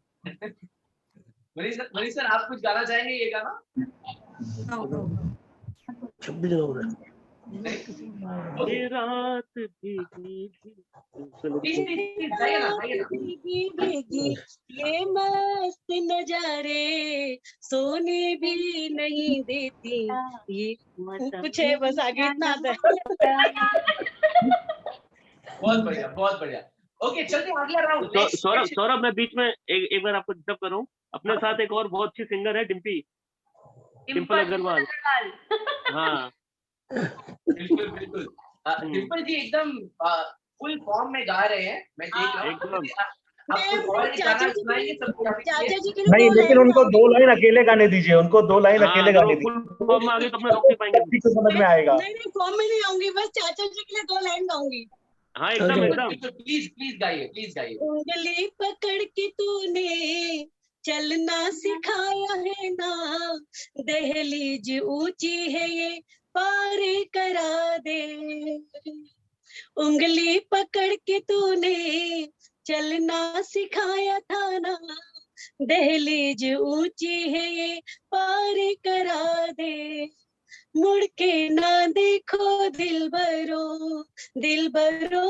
मनीष सर आप कुछ गाना चाहेंगे ये गाना? 26 नवंबर. ये रात भीगी भीगी भीगी, ये मस्त नजारे सोने भी नहीं देती. ये कुछ है बस, आगे इतना आता है. बहुत बढ़िया, बहुत बढ़िया. ओके चलते हैं अगला राउंड. सौरभ मैं बीच में एक बार आपको डिस्टर्ब कर रहा हूँ. अपने साथ एक और बहुत अच्छी सिंगर है डिम्पल अग्रवाल. हाँ बिल्कुल बिल्कुल. डिम्पल जी एकदम फुल फॉर्म में गा रहे हैं. मैं देख रहा हूँ. आपको और गाना सुनाइए सबको. नहीं लेकिन उनको 2 लाइन अकेले गाने दीजिए. उनको 2 लाइन अकेले गाने दीजिए. फॉर्म में आगे तो अपने रोक नहीं पाएंगे. तो समझ में आएगा. नहीं फॉर्म में नहीं आऊंगी, बस चाचा जी के लिए 2 लाइन गाऊंगी. हाँ एकदम एकदम. प्लीज गाइए, प्लीज गाइए. उंगली पकड़ के तूने चलना सिखाया है ना, दहलीज ऊंची है ये पार करा दे. उंगली पकड़ के तूने चलना सिखाया था ना, दहलीज ऊंची है ये पार करा दे. मुड़ के ना देखो दिलबरो दिलबरो,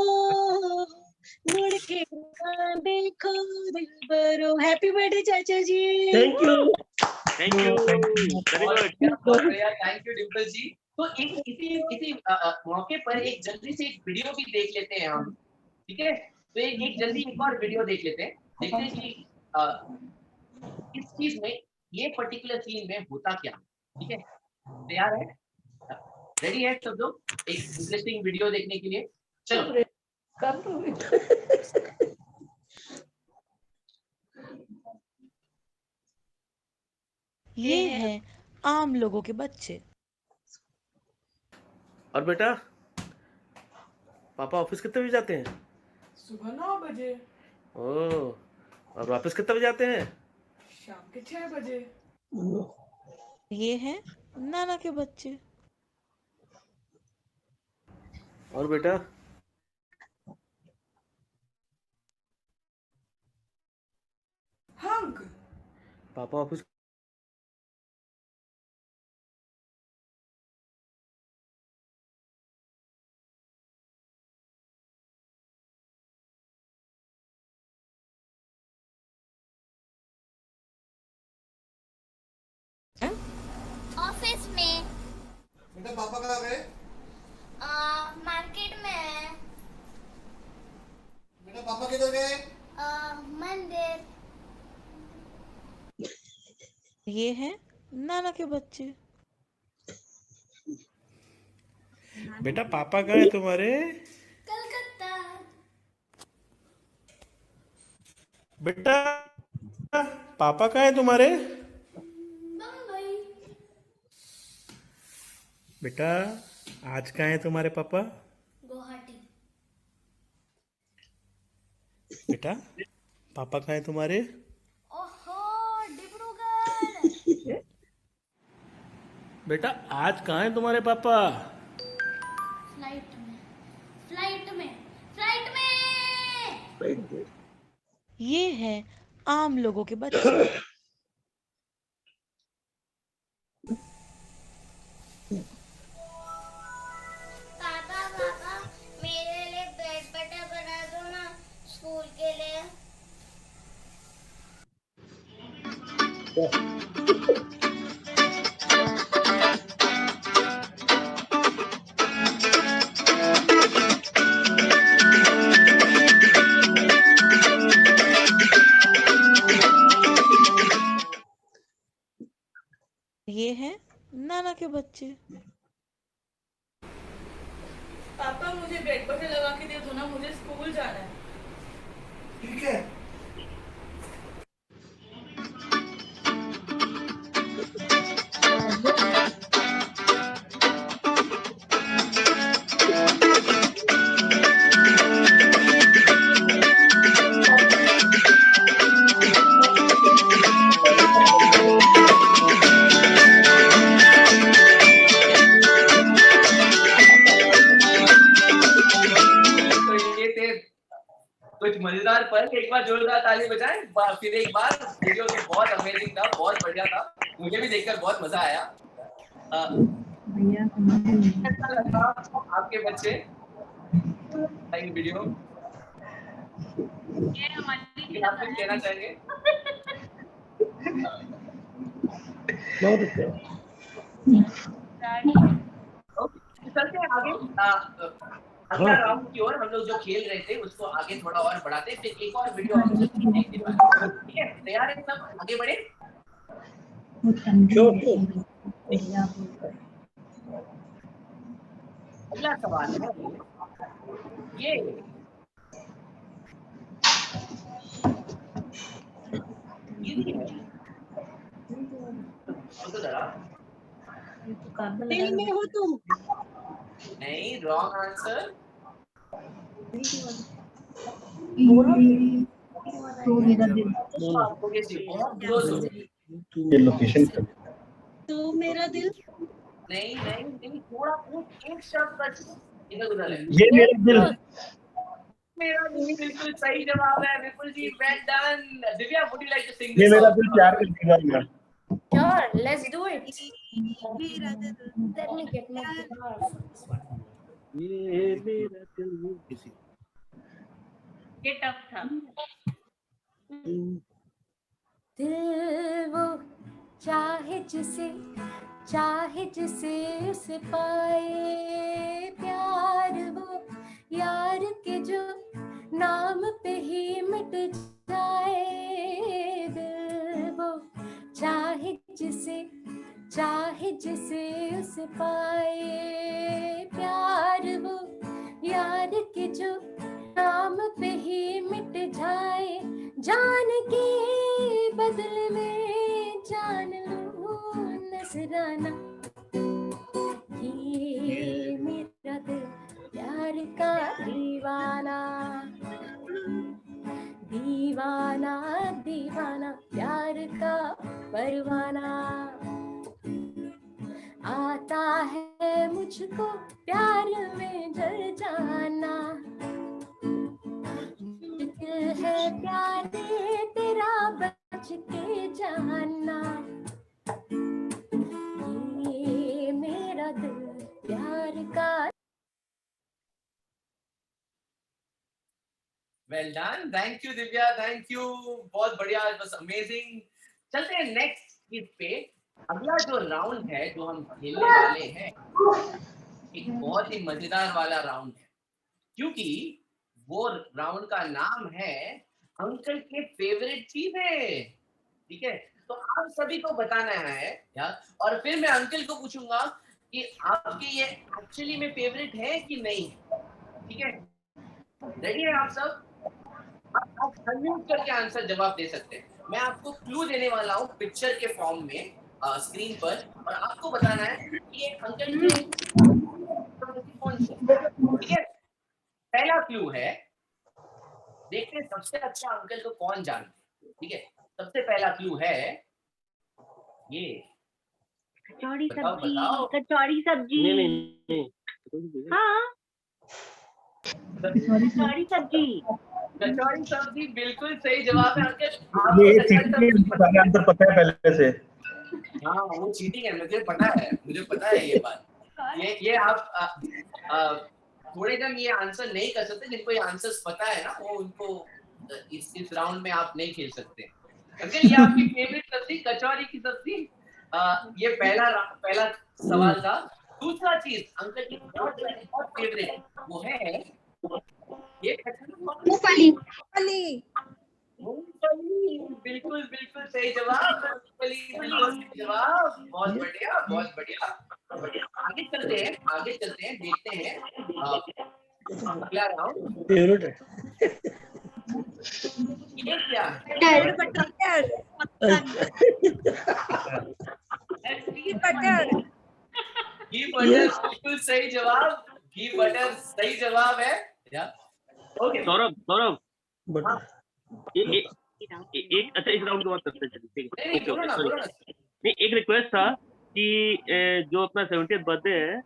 मुड़ के ना देखो दिलबरो. हैप्पी बर्थडे चाचा जी. Thank you. Thank you. बहुत बढ़िया. Thank you Dimple ji. तो इसी मौके पर एक जल्दी से एक वीडियो भी देख लेते हैं हम. ठीक है, तो एक जल्दी एक और वीडियो देख लेते हैं. देखते हैं कि इस चीज में ये पर्टिकुलर सीन में होता क्या. ठीक है, तैयार है? रेडी है सब लोग एक इंटरेस्टिंग वीडियो देखने के लिए? चलो. ये हैं आम लोगों के बच्चे. और बेटा पापा ऑफिस कितने बजे जाते हैं? सुबह 9 बजे. ओह, और वापस कितने बजे आते हैं? शाम के 6 बजे। ये हैं नाना के बच्चे। और बेटा हंक पापा ऑफिस ऑफिस में। बेटा पापा कहाँ गए? मार्केट में है। बेटा पापा किधर गए? मंदिर। ये हैं नाना के बच्चे। बेटा पापा कहाँ है तुम्हारे? कलकत्ता। बेटा पापा कहाँ है तुम्हारे? बम्बई। बेटा आज कहाँ है तुम्हारे पापा? गुवाहाटी। बेटा पापा कहाँ है तुम्हारे? ओहो डिब्रूगढ़। बेटा आज कहाँ है तुम्हारे पापा? फ्लाइट में। फ्लाइट में। फ्लाइट में। ये हैं आम लोगों के बच्चे। पापा पापा मेरे लिए ब्रेड बटर बना दो ना स्कूल के लिए। ये हैं नाना के बच्चे। पापा मुझे ब्रेड बटर लगा के दे दो ना, मुझे स्कूल जाना है। ठीक है। तो ये थे कुछ मजेदार पल। एक बार जोरदार ताली बजाएं। फिर एक बार वीडियो तो बहुत अमेजिंग था, बहुत बढ़िया था, मुझे भी देखकर बहुत मजा आया। कैसा लगा आपके बच्चे वीडियो? ये हमारी आप कुछ कहना चाहेंगे? बहुत अच्छा। चलते हैं आगे अगला राउंड की ओर। हम लोग जो खेल रहे थे उसको आगे थोड़ा और बढ़ाते हैं, फिर एक और वीडियो हम देखने वाले। ठीक है, तैयार है सब? आगे बढ़े। अगला सवाल है ये तो जरा दिल में हो तुम। नहीं, रॉन्ग आंसर। ये लोकेशन तो मेरा दिल। नहीं नहीं नहीं, थोड़ा एक शब्द बच इधर उधर है। ये मेरा दिल। मेरा दिल बिल्कुल सही जवाब है। Vipul ji, well done. Divya, would you like to sing ये दिस मेरा सॉन्ग? दिल प्यार का दीवाना। Sure, let's do it. Let me get my guitar. ये मेरा दिल किसी ये टफ था। दिल वो चाहे जिसे उसे पाए, प्यार वो यार के जो नाम पे ही मिट जाए। दिल वो चाहे जिसे उसे पाए, प्यार वो यार के जो नाम पे ही मिट जाए। जान के बदले में जान लूं नजराना, ये मेरा दिल प्यार का दीवाना, दीवाना दीवाना प्यार प्यार का परवाना, आता है मुझको प्यार में जल जाना, दिल है प्यारे तेरा बच के जाना, ये मेरा दिल प्यार का। Well done, thank you Divya, thank you, बहुत बढ़िया, इट वाज अमेजिंग। चलते हैं नेक्स्ट चीज पे। अगला जो राउंड है जो हम खेलने वाले हैं, एक बहुत ही मजेदार वाला राउंड है, क्योंकि वो राउंड का नाम है अंकल के फेवरेट चीजें। ठीक है, तो आप सभी को बताना है यार, और फिर मैं अंकल को पूछूंगा कि आपके ये एक्चुअली में फेवरेट है कि नहीं। ठीक है, रेडी है आप सब? आप अनम्यूट करके आंसर जवाब दे सकते हैं। मैं आपको क्लू देने वाला हूँ पिक्चर के फॉर्म में स्क्रीन पर, और आपको बताना है कि ये अंकल के कौन से। ठीक है, पहला क्लू है, देखते हैं सबसे अच्छा अंकल को कौन जानते हैं। ठीक है, सबसे पहला क्लू है ये कचौड़ी बताओ, सब्जी, बताओ। कचौड़ी सब्जी। नहीं हाँ, कचौड़ी सब्जी। कचौड़ी सब्जी बिल्कुल सही जवाब है अंकल। आपको ये कचौड़ी चीटिंग सब्जी है, सारे आंसर पता है पहले से। हाँ, वो चीटिंग है, मुझे पता है, मुझे पता है ये बात। ये आप थोड़े जन ये आंसर नहीं कर सकते, जिनको ये आंसर्स पता है ना, वो उनको इस राउंड में आप नहीं खेल सकते। अंकल ये आपकी फेवरेट सब्जी कचौड़ी की सब्जी, ये पहला सवाल था। दूसरा चीज अंकल की बहुत फेवरेट वो है ये मूंगफली। मूंगफली बिल्कुल बिल्कुल सही जवाब, मूंगफली बिल्कुल सही जवाब, बहुत बढ़िया बहुत बढ़िया। आगे चलते हैं देखते हैं अगला राउंड फेवरेट है। ये क्या घी बटर बिल्कुल सही जवाब, घी बटर सही जवाब है। ओके सौरभ एक अच्छा इस राउंड की बात करते हैं। ठीक है, नहीं एक रिक्वेस्ट था कि जो अपना 70th बर्थडे है,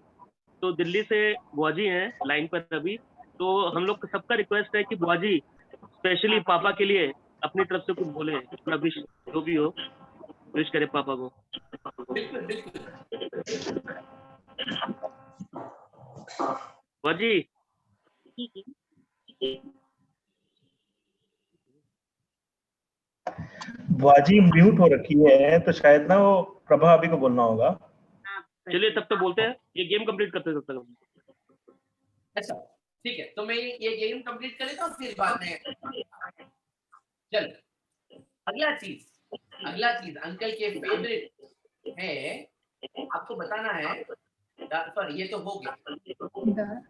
तो दिल्ली से बुआजी हैं लाइन पर अभी, तो हम लोग सबका रिक्वेस्ट है कि बुआजी स्पेशली पापा के लिए अपनी तरफ से कुछ बोले, अपना विश जो भी हो विश करे पापा को। बिल्कुल बिल्कुल बुआजी बाजी म्यूट हो रखी है, तो शायद ना वो प्रभा अभी को बोलना होगा। चलिए तब तक बोलते हैं, ये गेम कंप्लीट करते हैं तब तक। अच्छा ठीक है, तो मैं ये गेम कंप्लीट कर लेता हूँ, फिर बाद में चल अगला चीज अंकल के फेवरेट है, आपको बताना है। सॉरी ये तो हो गया,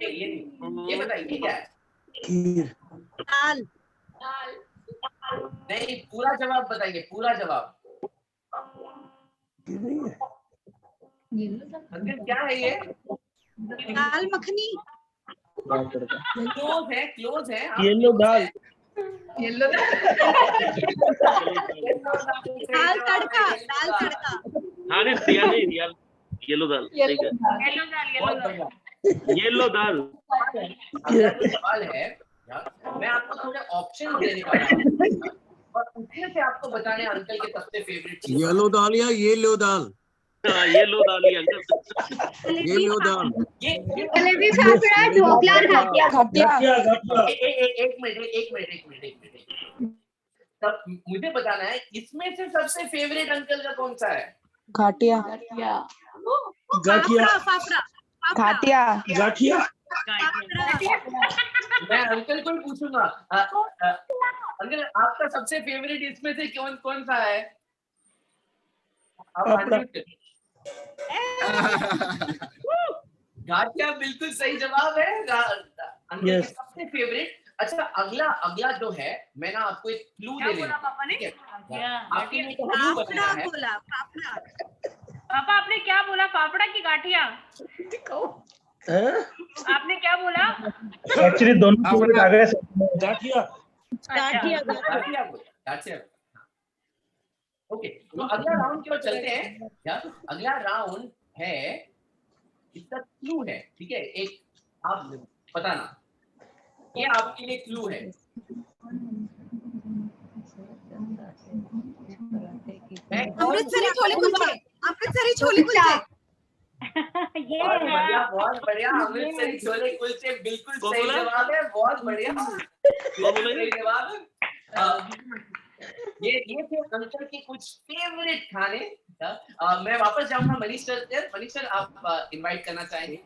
ये बताइए क्या है? दाल। नहीं, पूरा जवाब बताइए, पूरा जवाब। अंकल क्या है ये? दाल मखनी। क्लोज है येलो दाल। दाल तड़का। हाँ नहीं रियल येलो दाल, ठीक है, येलो दाल। सवाल है, मैं आपको थोड़े ऑप्शन देने वाला हूँ और उसमें से आपको बताने अंकल के सबसे फेवरेट चीज। येलो दाल या ये लो दाल? येलो दाल ही अंकल, ये लो दाल। जलेबी फाफड़ा ढोकला और घाटिया। एक मिनट। तब मुझे बताना है इसमें से सबसे फेवरेट अंकल का कौन सा है? घाटिया। मैं अंकल को ही पूछूंगा, अंकल आपका सबसे फेवरेट इसमें से कौन सा है? घाटिया बिल्कुल सही जवाब है, अंकल के सबसे फेवरेट। अच्छा अगला जो है, मैं ना आपको एक क्लू दे रहा हूँ, ठीक है? आपके लिए क्लू बताना है। पापा आपने क्या बोला, फाफड़ा की गाठिया? आपने क्या बोला? एक्चुअली दोनों फेवरेट आ गए। गाठिया। ओके, तो अगला राउंड की ओर चलते हैं क्या? अगला राउंड है, इसका क्लू है, ठीक है? एक आप बताना, ये आपके लिए क्लू है। अमृतसरी छोले कुलचे, अमृतसरी छोले कुलचे। बहुत बढ़िया, बहुत बढ़िया। अमृतसरी छोले कुलचे बिल्कुल सही जवाब है, बहुत बढ़िया, बिल्कुल सही जवाब है। ये थे अंकल के कुछ फेवरेट खाने। मैं वापस जाऊंगा मनीष सर। मनीष सर, आप इनवाइट करना चाहेंगे?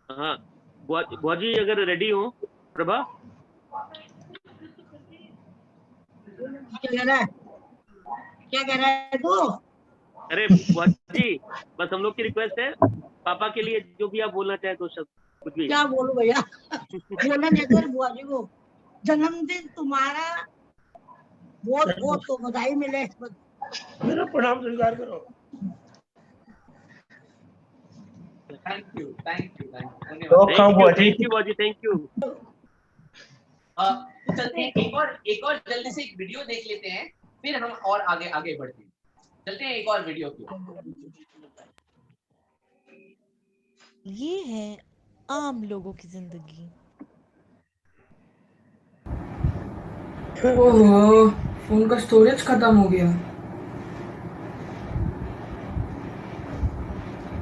हाँ, बुआ जी अगर रेडी हो। प्रभा, क्या कह रहा है तू? अरे बुआ जी, बस हम लोग की रिक्वेस्ट है, पापा के लिए जो भी आप बोलना चाहे तो सब कुछ भी। क्या बोलूं भैया? बोलना नहीं बुआ जी को जन्मदिन तुम्हारा बहुत बहुत तो बधाई मिले। मेरा प्रणाम स्वीकार करो। Thank you, thank you, thank you बुआ जी, थैंक यू। चलते हैं, एक और जल्दी से एक वीडियो देख लेते हैं, फिर हम और आगे बढ़ते हैं। चलते हैं एक और वीडियो की। ये है आम लोगों की जिंदगी। ओहो, फोन का स्टोरेज खत्म हो गया।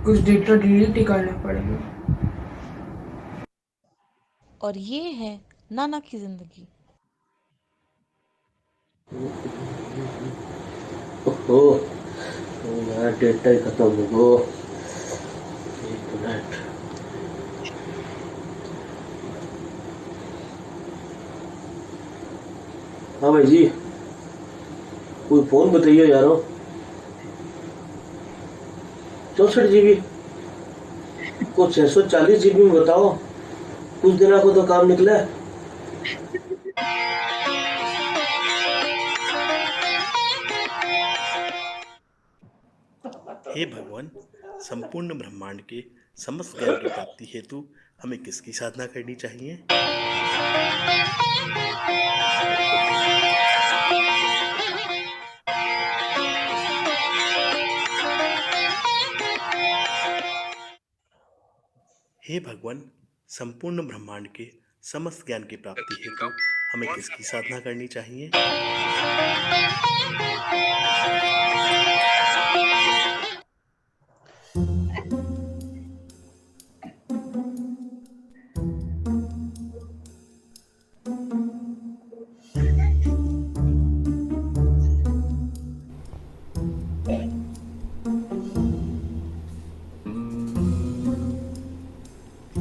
कुछ डेटा डिलीट ही करना पड़ेगा। और ये है नाना की जिंदगी। ओहो, यार डेटा ही खत्म हो गया। एक मिनट। हाँ भाई जी, कोई फोन बताइए यारो। 64 GB को 640 GB में बताओ, कुछ दिनों को तो काम निकला है। हे भगवान, संपूर्ण ब्रह्मांड के समस्त ज्ञान की प्राप्ति हेतु हमें किसकी साधना करनी चाहिए? हे भगवान, संपूर्ण ब्रह्मांड के समस्त ज्ञान की प्राप्ति हेतु हमें किसकी साधना करनी चाहिए?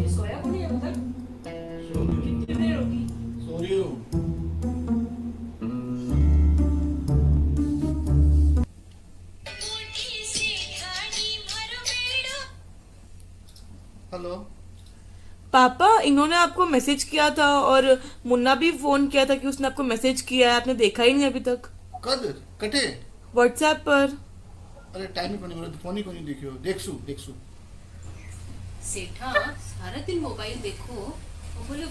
सोया को नहीं है मतलब? कितनी देर होगी? सो रही हूँ। हेलो पापा, इन्होंने आपको मैसेज किया था और मुन्ना भी फोन किया था कि उसने आपको मैसेज किया है, आपने देखा ही नहीं अभी तक। कद कटे व्हाट्सएप पर। अरे टाइम ही कोनी, फोन ही कोनी देखियो। देखसू सेठा सारा दिन मोबाइल देखो और बोले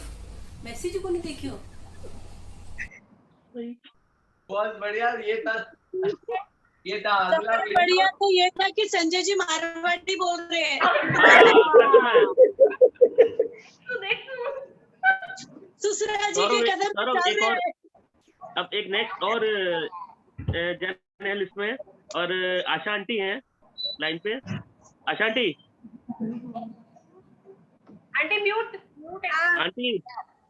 मैसेज को नहीं देखियो। बहुत बढ़िया। ये था अगला सबसे बढ़िया तो ये था कि संजय जी मारवाड़ी बोल रहे हैं। सुसरा जी के कदम चल रहे हैं। अब एक नेक्स्ट और जर्नल इसमें, और आशा आंटी हैं लाइन पे। Asha aunty, aunty mute aunty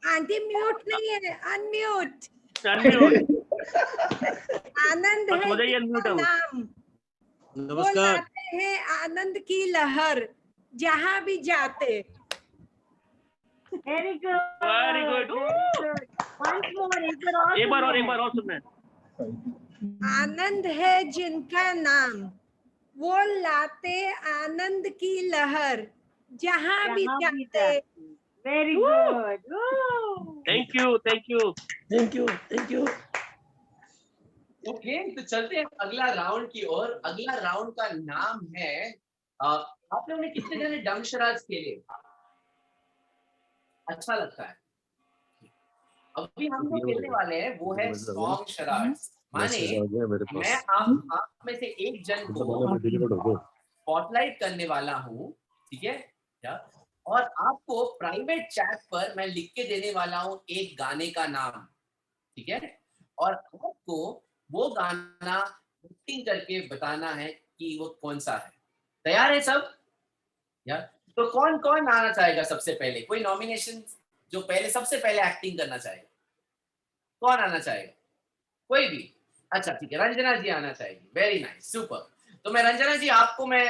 aunty mute नहीं है, अनम्यूट। आनंद बस है हो जाइए जिनका unmute अब। नाम, वो नमस्कार। लाते हैं आनंद की लहर जहाँ भी जाते। Very good, very good. Once more, एक बार और सुनना है। आनंद है जिनका नाम, वो लाते आनंद की लहर जहाँ भी जाते। Very good. Thank you. Okay, तो चलते हैं अगला राउंड की ओर। अगला राउंड का नाम है, आप लोगों ने कितने जने डंग शराज खेले? अच्छा लगता है। अभी हम जो खेलने वाले हैं वो है सॉन्ग शराज। माने मैं आप में से एक जन को स्पॉटलाइट करने वाला हूँ, ठीक है क्या? और आपको प्राइवेट चैट पर मैं लिख के देने वाला हूँ एक गाने का नाम, ठीक है? और आपको वो गाना एक्टिंग करके बताना है कि वो कौन सा है। तैयार है सब? या तो कौन कौन आना चाहेगा सबसे पहले? कोई नॉमिनेशन जो पहले सबसे पहले एक्टिंग करना चाहेगा? कौन आना चाहेगा? कोई भी? अच्छा ठीक है, रंजना जी आना चाहेगी। Very nice, super. तो मैं रंजना जी आपको मैं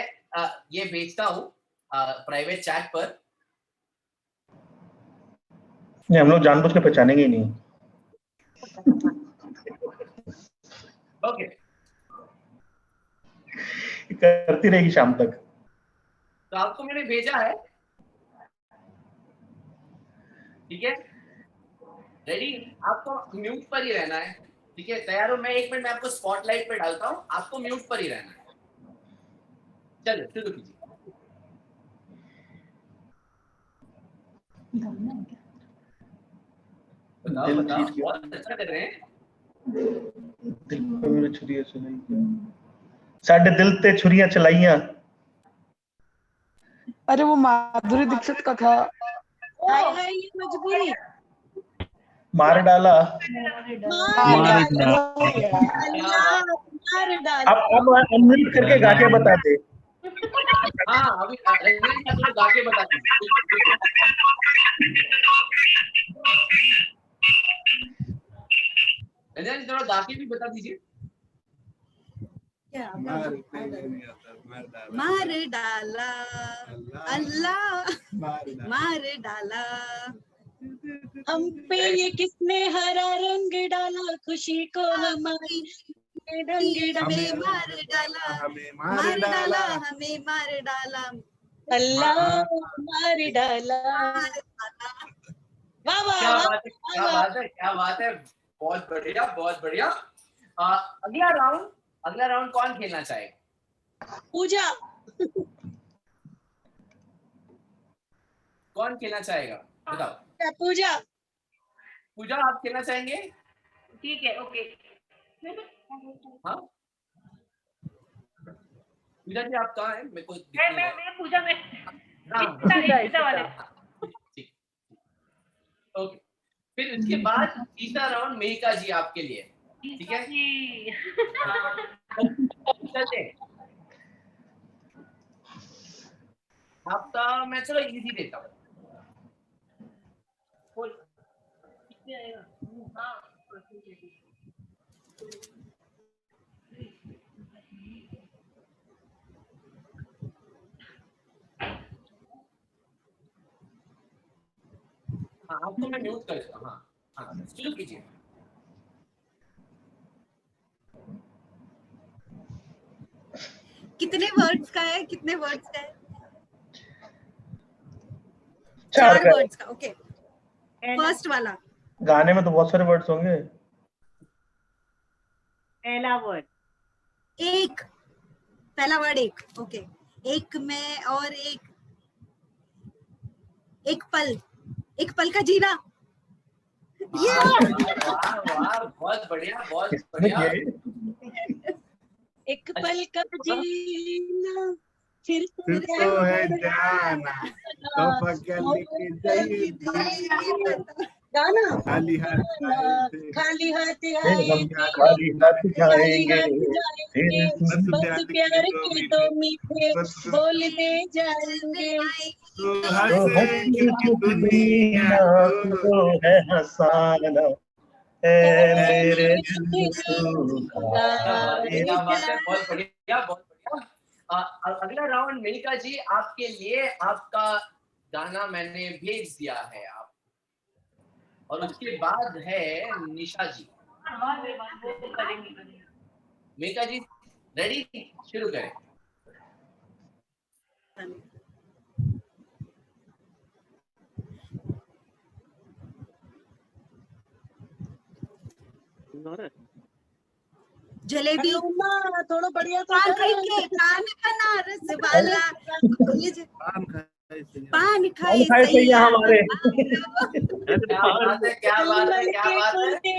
ये भेजता हूँ प्राइवेट चैट पर। नहीं, हम लोग जानबूझ के पहचानेंगे ही नहीं। ओके, करती रहेगी शाम तक। तो आपको मैंने भेजा है, ठीक है? रेडी? आपको म्यूट पर ही रहना है, ठीक है? तैयार हो? मैं 1 मिनट में आपको स्पॉटलाइट पे डालता हूँ, आपको म्यूट पर ही रहना है। चलो शुरू कीजिए। बताओ बताओ, बहुत अच्छा कर रहे हैं। दिल पे मेरे छुरियां चलाइयां, साढ़े दिल ते छुरियां चलाइयां। अरे वो माधुरी दीक्षित का था। हाय हाय ये मजबूरी। मार डाला। अब अनम्यूट करके गा के बता दे। हाँ अभी गा के बता दीजिए। थोड़ा गा के भी बता दीजिए। मार डाला अल्लाह, मार डाला हम पे ये किसने हरा रंग डाला, खुशी को हमारी रंग हमें मार डाला, मार डाला हमें मार डाला, अल्लाह मार डाला। वाह वाह, क्या बात है, क्या बात है, क्या बात है, बहुत बढ़िया, बहुत बढ़िया। अगला राउंड कौन खेलना चाहेगा? पूजा। कौन खेलना चाहेगा बताओ? पूजा। पूजा आप खेलना चाहेंगे? ठीक है, ओके। हाँ पूजा जी आप कहाँ हैं? मेरे को मैं पूजा में वाले। ठीक, ओके। फिर उसके बाद तीसरा राउंड मेहिका जी आपके लिए, ठीक है? चलते आपका मैं चलो इजी देता हूँ। हाँ आपको मैं म्यूट कर देता हूँ। हाँ हाँ शुरू कीजिए। कितने वर्ड्स का है? कितने वर्ड्स का है? 4 वर्ड्स का। ओके, फर्स्ट वाला। गाने में तो बहुत सारे वर्ड्स होंगे। पहला वर्ड एक, पहला वर्ड एक। ओके, एक में और एक पल, एक पल का जीना। वाह वाह, बहुत बढ़िया, बहुत बढ़िया। एक पल का जीना फिर तो है जाना, तोहफा क्या लेके जाइए गाना। खाली हाथ खाली हाथ खाली हाथ जाएंगे, बस प्यार के दो मीठे बोल दे जाएंगे, तो हंसे क्योंकि दुनिया तो है हंसाना मेरे दिल क्या बात है, बहुत बढ़िया, बहुत बढ़िया। अगला राउंड मेहिका जी आपके लिए, आपका गाना मैंने भेज दिया है आप, और उसके बाद है निशा जी। मेहिका जी रेडी? शुरू करें। जलेबी थोड़ा बढ़िया पान बनारस वाला, पान खाए सही हमारे। क्या बात है, क्या बात है, क्या बात है।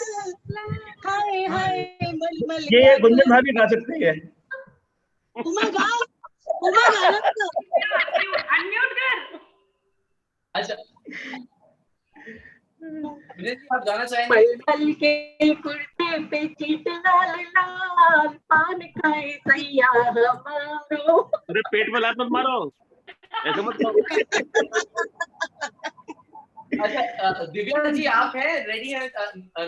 हाय हाय मलमल ये गुंजन भाभी गा सकती है। उमा गा गाना तो। अनम्यूट कर। अच्छा विजय जी आप गाना चाहेंगे? मलमल के कुर्ते पे चिट लाल लाल पान खाए सैया हमारो। अरे पेट में लात मत मारो, ऐसे मत करो। अच्छा दिव्या जी आप हैं, रेडी हैं?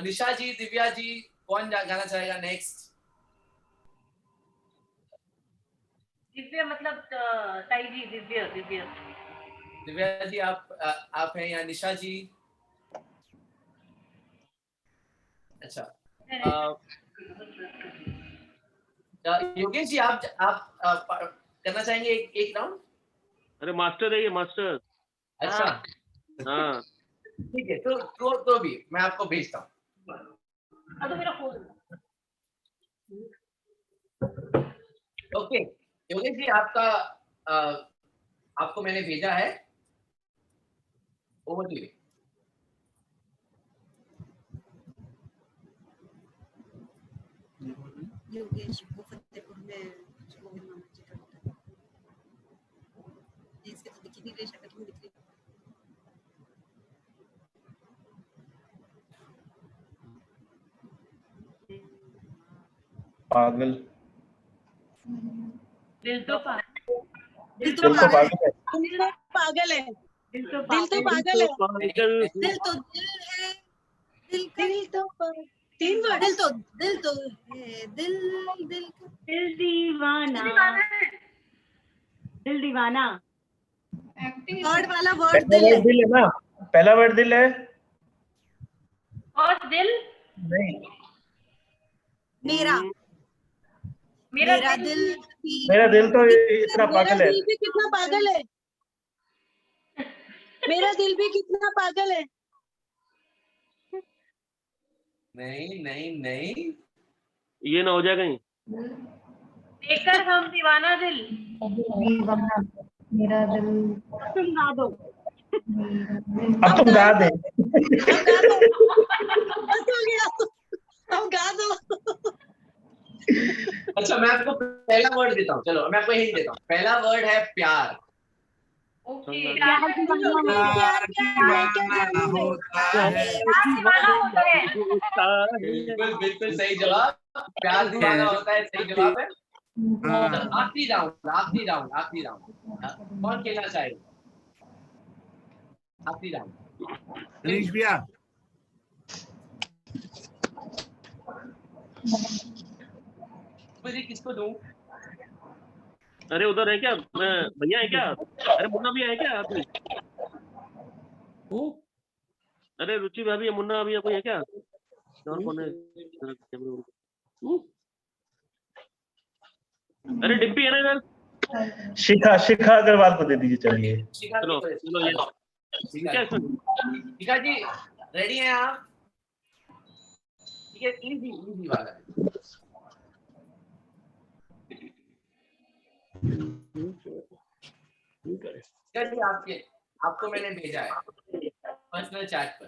निशा जी, दिव्या जी, कौन गाना चाहेगा नेक्स्ट? दिव्य मतलब ताई जी, दिव्य दिव्य दिव्या जी आप हैं या निशा जी? अच्छा योगेश जी आप करना चाहेंगे एक राउंड? अरे मास्टर है ये, मास्टर। अच्छा हाँ ठीक है, तो भी मैं आपको भेजता हूँ। तो मेरा फोन। ओके योगेश जी आपको मैंने भेजा है, ओवर टू यू। योगेश वो फतेहपुर में गोविंद मामा जी का होता है। इसके तो दिख ही नहीं रही, शक्ल नहीं दिख रही। पागल दिल तो पागल है। दिल तो पागल है। दिल तो पागल है। दिल तो दिल है। दिल तो तीन वर्ड। दिल तो है। दिल दीवाना, दिल दीवाना। वर्ड वाला वर्ड दिल है। दिल है ना, पहला वर्ड दिल है। और दिल नहीं, मेरा दिल मेरा दिल तो इतना पागल है। मेरा दिल भी कितना पागल है। मेरा दिल भी कितना पागल है। नहीं नहीं नहीं, ये ना हो जाए कहीं। देखकर हम दीवाना दिल। दीवाना मेरा दिल। तुम गा दो। अब तुम गा दे। बस हो गया, अब गा दो। अच्छा मैं आपको पहला वर्ड देता हूँ, चलो मैं आपको हिंट देता हूँ। पहला वर्ड है प्यार। ओके प्यार बिल्कुल बिल्कुल सही जवाब, प्यार दीवाना होता है, सही जवाब है। आखिरी राउंड कौन खेलना चाहेगा? आखिरी राउंड गणेश भैया। किसको दूं? अरे उधर है क्या भैया, है क्या? अरे मुन्ना भी है क्या? आप भी? अरे रुचि भाभी, मुन्ना भैया कोई है क्या? और कौन है? अरे डिम्पी है ना इधर? शिखा अग्रवाल को दे दीजिए। चलिए चलो चलो ये शिखा जी रेडी हैं आप? ठीक है, इजी वाला आपको मैंने भेजा है पर्सनल चैट पर।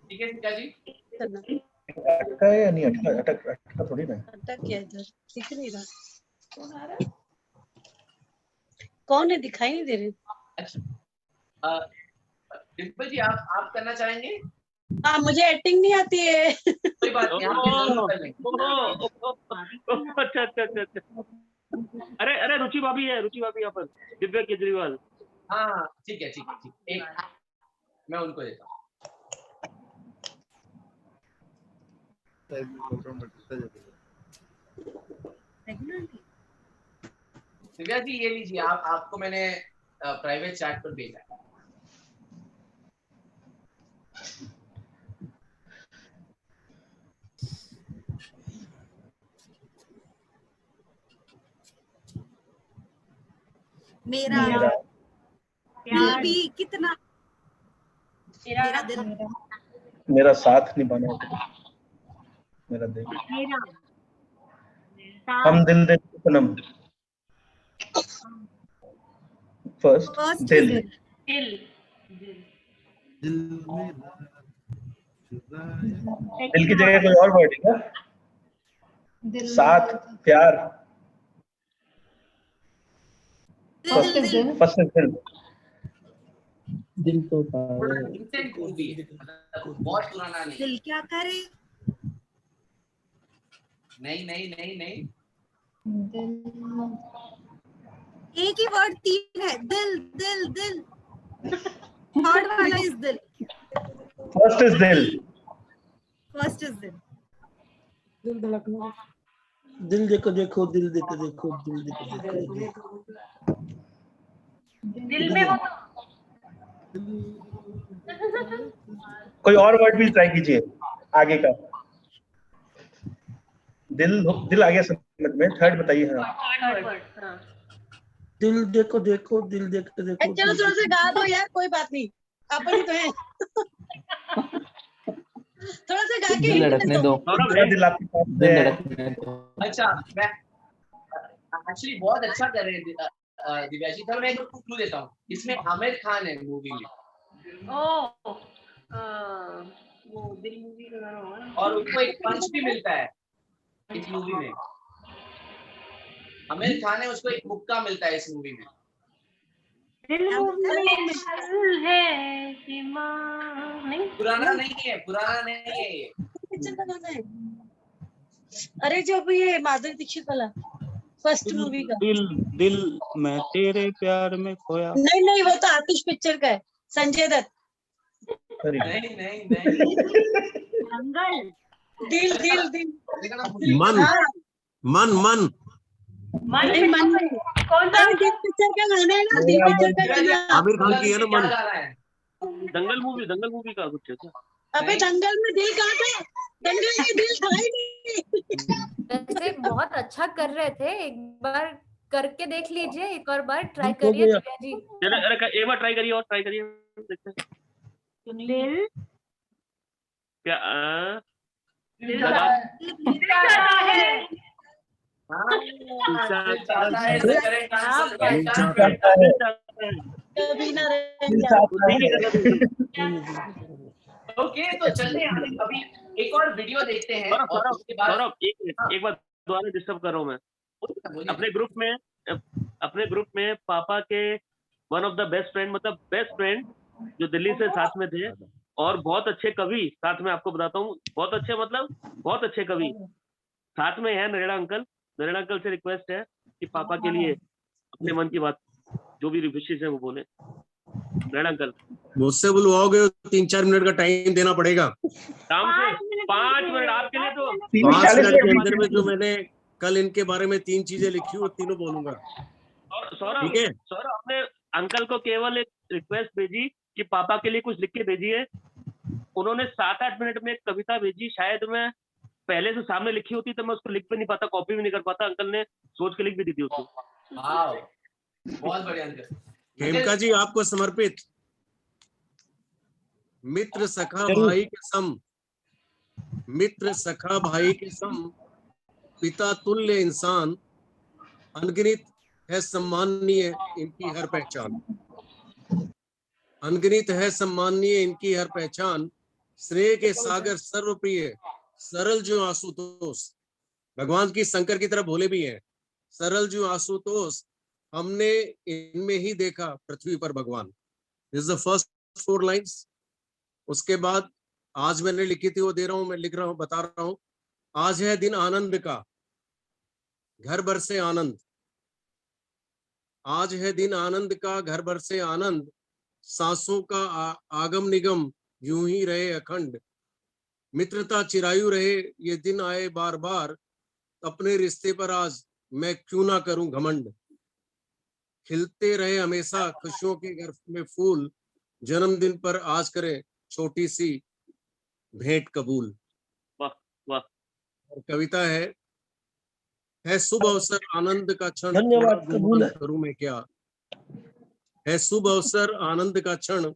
ठीक है शिखा जी? अटका है या नहीं अटका? अटका थोड़ी ना। अटक गया इधर, दिख नहीं रहा। कौन आ रहा है? कौन है? दिखाई नहीं दे रहे। अच्छा डिम्पल जी आप करना चाहेंगे? हाँ मुझे एक्टिंग नहीं आती है। कोई बात नहीं, आप जरूर कर लेंगे। अच्छा। अरे रुचि भाभी है, रुचि भाभी यहाँ पर, दिव्या केजरीवाल। हाँ ठीक है एक मैं उनको देता हूँ। दिव्या जी ये लीजिए, आपको मैंने प्राइवेट चैट पर भेजा है। मेरा दिल भी कितना, मेरा दिल, मेरा साथ निभाना, मेरा दिल। हम दिल दे सनम। फर्स्ट दिल। दिल की जगह कोई और वर्ड है क्या? साथ, प्यार। फर्स्ट इज दिल। दिल तो इंटेंट मूवी है, मतलब बहुत पुराना नहीं। दिल क्या करे? नहीं। एक ही वर्ड 3 है। दिल दिल दिल। थर्ड वाला इज दिल। फर्स्ट इज दिल। फर्स्ट इज दिल। दिल धड़कना। दिल देखो देखो दिल देखो देखो दिल देखो देखो। दिल में हो कोई और वर्ड भी ट्राई कीजिए आगे का। दिल आ गया समझ में। थर्ड बताइए। हाँ दिल देखो देखो दिल देखो देखो। चलो थोड़ा सा गा दो यार, कोई बात नहीं, अपन ही तो है। थोड़ा सा गा के दिल धड़कने दो। दिल आपके पास दिल है। धड़कने दो। अच्छा, मैं एक्चुअली बहुत अच्छा कर रहे हैं दिव्या जी। तो मैं एक क्लू देता हूँ, इसमें आमिर खान है मूवी में। वो दिल मूवी का गाना होगा ना। और उसको एक पंच भी मिलता है इस मूवी में। आमिर खान है, उसको एक मुक्का मिलता है इस मूवी में। दिल है दिमाग नहीं, पुराना नहीं है ये। पिक्चर का गाना है। अरे जब ये माधुरी दीक्षित वाला फर्स्ट मूवी का। दिल मैं तेरे प्यार में खोया। नहीं वो तो आतिश पिक्चर का है, संजय दत्त। नहीं। जंगल। दिल दिल दिल। मन मन मन मन कौन सा पिक्चर का गाना है ना? दिल पिक्चर का गाना। आमिर खान की है ना मन। दंगल मूवी का कुछ है क्या? अबे दंगल में दिल कहाँ था? दंगल में दिल था ही नहीं। वैसे बहुत अच्छा कर रहे थे, एक बार करके देख लीजिए, एक और बार ट्राई करिए दिव्या जी। एक बार ट्राई करिए और ट्राई करिए, देखते हैं। दिल क्या कभी ना ओके, तो चलते हैं अभी एक और वीडियो देखते हैं। और उसके बाद सौरभ एक बार दोबारा डिस्टर्ब कर रहा हूँ मैं। अपने ग्रुप में पापा के one of the best friend, मतलब बेस्ट फ्रेंड जो दिल्ली से साथ में थे और बहुत अच्छे कवि साथ में, आपको बताता हूँ, बहुत अच्छे कवि साथ में है। नरेड़ा अंकल से रिक्वेस्ट है कि पापा के लिए अपने मन की बात, जो भी विशेष है वो बोले। नरेड़ा अंकल, मुझसे बुलवाओगे 3-4 मिनट का टाइम देना पड़ेगा। काम से 5 मिनट आपके लिए, तो 5 मिनट के अंदर में जो मैंने कल इनके बारे में 3 चीजें लिखी वो तीनों बोलूंगा। सौरभ अपने अंकल को केवल एक रिक्वेस्ट भेजी कि पापा के लिए कुछ लिख के भेजिए। उन्होंने 7-8 मिनट में एक कविता भेजी। शायद मैं पहले से सामने लिखी होती तो मैं उसको लिख भी नहीं पाता, कॉपी भी नहीं कर पाता। अंकल ने सोच के लिख भी दी थी उसको। बहुत बढ़िया अंकल। हेमका जी आपको समर्पित। मित्र सखा भाई के सम, मित्र सखा भाई के सम, पिता तुल्य इंसान, अनगिनत है सम्माननीय इनकी हर पहचान, अनगिनत है सम्माननीय इनकी हर पहचान, श्रेय के सागर सर्वप्रिय सरल जो आशुतोष। भगवान की शंकर की तरफ भोले भी हैं। सरल जो आशुतोष, हमने इनमें ही देखा पृथ्वी पर भगवान। This is the first 4 lines. उसके बाद आज मैंने लिखी थी वो दे रहा हूं, मैं लिख रहा हूं, बता रहा हूं। आज है दिन आनंद का, घर भर से आनंद। आज है दिन आनंद का, घर भर से आनंद, सांसों का आगम निगम यूं ही रहे अखंड, मित्रता चिरायु रहे ये दिन आए बार बार, अपने रिश्ते पर आज मैं क्यों ना करूं घमंड, खिलते रहे हमेशा खुशियों के घर में फूल, जन्मदिन पर आज करे छोटी सी भेंट कबूल। वाह वाह। और कविता है शुभ अवसर आनंद का क्षण, धन्यवाद, कबूल है। करूं मैं क्या, है शुभ अवसर आनंद का क्षण,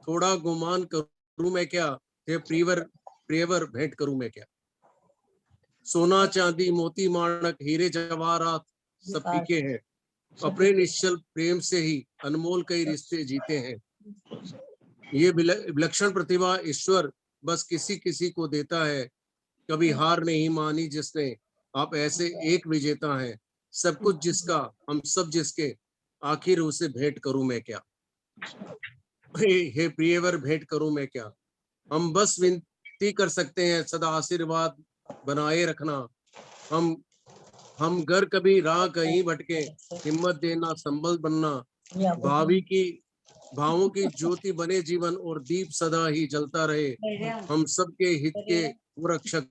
थोड़ा गुमान करूं मैं क्या, हे प्रियवर प्रियवर भेंट करूं मैं क्या। सोना चांदी मोती माणक हीरे जवाहरात सब फीके हैं, अपने निश्चल प्रेम से ही अनमोल कई रिश्ते जीते हैं। ये विलक्षण प्रतिभा ईश्वर बस किसी किसी को देता है, कभी हार नहीं मानी जिसने, आप ऐसे एक विजेता हैं, सब कुछ जिसका हम सब जिसके, आखिर उसे भेंट करूं मैं क्या। हे प्रियवर भेंट करूं मैं क्या। हम बस विनती कर सकते हैं सदा आशीर्वाद बनाए रखना। हम घर कभी राह कहीं भटके, हिम्मत देना संबल बनना, भावों की ज्योति बने जीवन और दीप सदा ही जलता रहे। हम सबके हित के रक्षक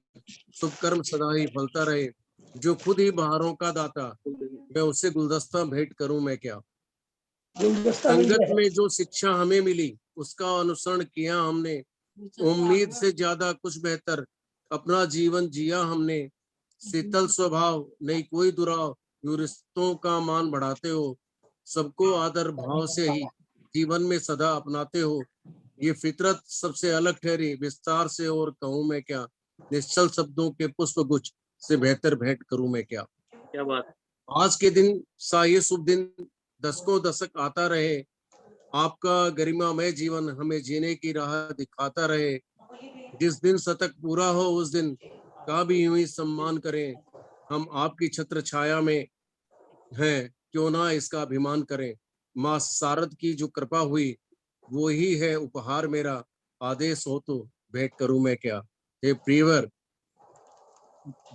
शुभ कर्म सदा ही फलता रहे। जो खुद ही बहारों का दाता, मैं उसे गुलदस्ता भेंट करूं मैं क्या। संगत में जो शिक्षा हमें मिली उसका अनुसरण किया हमने, उम्मीद से ज्यादा कुछ बेहतर अपना जीवन जिया हमने। शीतल स्वभाव नहीं कोई दुराव, जो रिश्तों का मान बढ़ाते हो, सबको आदर भाव से ही जीवन में सदा अपनाते हो। ये फितरत सबसे अलग ठहरी, विस्तार से और कहूं मैं क्या। निश्चल शब्दों के पुष्प गुच्छ से बेहतर भेंट करूं मैं क्या। क्या बात। आज के दिन सा ये शुभ दिन दशकों दशक आता रहे, आपका गरिमामय जीवन हमें जीने की राह दिखाता रहे। जिस दिन शतक पूरा हो उस दिन का भी यूं ही सम्मान करें। हम आपकी छत्र छाया में हैं, क्यों ना इसका अभिमान करें। माँ शारद की जो कृपा हुई वो ही है उपहार मेरा, आदेश हो तो भेंट करूं मैं क्या। हे प्रियवर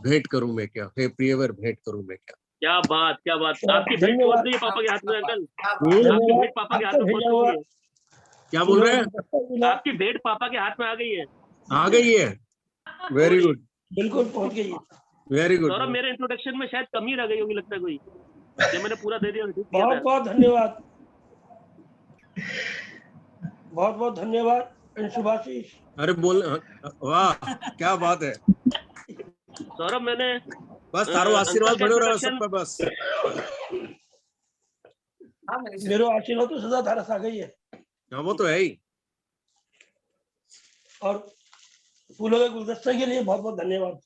भेंट करूं मैं क्या, हे प्रियवर भेंट करूं मैं क्या। क्या बात, क्या बात। आपकी भेंट पहुंच गई है पापा के हाथ में अंकल। आपकी भेंट पापा के हाथ में पहुंच गई है। क्या बोल रहे हैं? आपकी भेंट पापा के हाथ में आ गई है। आ गई है, वेरी गुड, बिल्कुल पहुंच गई है, वेरी गुड। सौरभ मेरे इंट्रोडक्शन में शायद कमी रह गई होगी लगता है कोई, ये मैंने पूरा दे दिया। बहुत बहुत धन्यवाद, बहुत बहुत धन्यवाद शुभाशीष। अरे बोल, वाह क्या बात है सौरभ। मैंने बस तारो आशीर्वाद बनो रहा सब पे बस। मेरे आशीर्वाद तो सदा धारस आ गई है। हाँ वो तो है ही। और फूलों के गुलदस्ते के लिए बहुत बहुत धन्यवाद।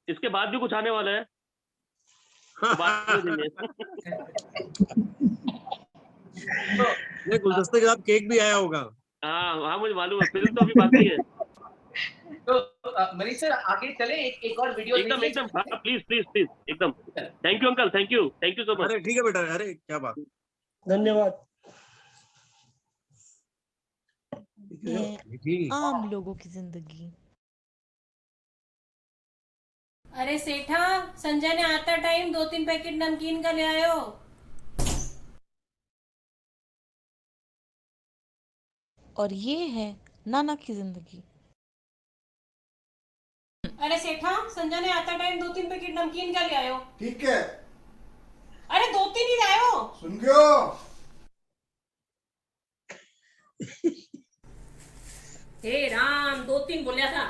इसके बाद भी कुछ आने वाला है। ये गुलदस्ते के साथ केक भी आया होगा। हाँ मुझे मालूम है, फिल्म तो अभी बाकी है। तो मनीष सर आगे चले, एक और वीडियो एकदम एकदम प्लीज प्लीज प्लीज एकदम। Thank you uncle, thank you so much. अरे ठीक है बेटा, अरे क्या बात। धन्यवाद। आम लोगों की जिंदगी। अरे सेठा, संजय ने आता टाइम 2-3 पैकेट नमकीन का ले आयो। और ये है नाना की जिंदगी। अरे सेठा, संजय ने आता टाइम 2-3 पैकेट नमकीन का ले आयो। ठीक है। अरे 2-3 ही लायो। सुन गयो। हे राम, 2-3 बोलिया था।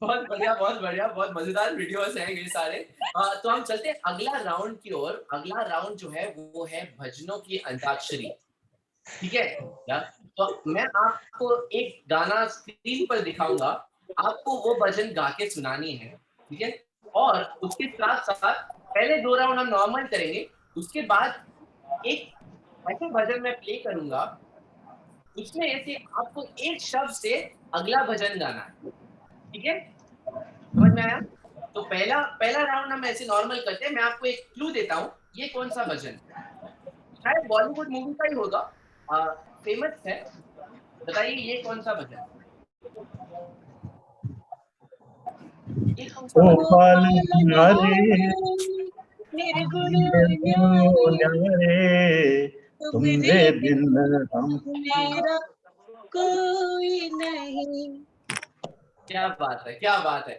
बहुत बढ़िया, बहुत बढ़िया, बहुत मजेदार वीडियोस हैं ये सारे। तो हम चलते हैं अगला राउंड की ओर। अगला राउंड जो है वो है भजनों की अंताक्षरी। ठीक है यार, तो मैं आपको एक गाना स्क्रीन पर दिखाऊंगा, आपको वो भजन गा के सुनानी है। ठीक है, और उसके साथ साथ पहले 2 राउंड हम नॉर्मल करेंगे, उसके बाद एक ऐसा भजन मैं प्ले करूंगा, उसमें ऐसे आपको एक शब्द से अगला भजन गाना है। ठीक है, समझ में आया? तो पहला राउंड हम ऐसे नॉर्मल करते हैं। मैं आपको एक क्लू देता हूँ, ये कौन सा भजन, शायद बॉलीवुड मूवी का ही होगा, फेमस है। बताइए ये कौन सा भजन। तुमरे बिन हम कोई नहीं। क्या बात है, क्या बात है।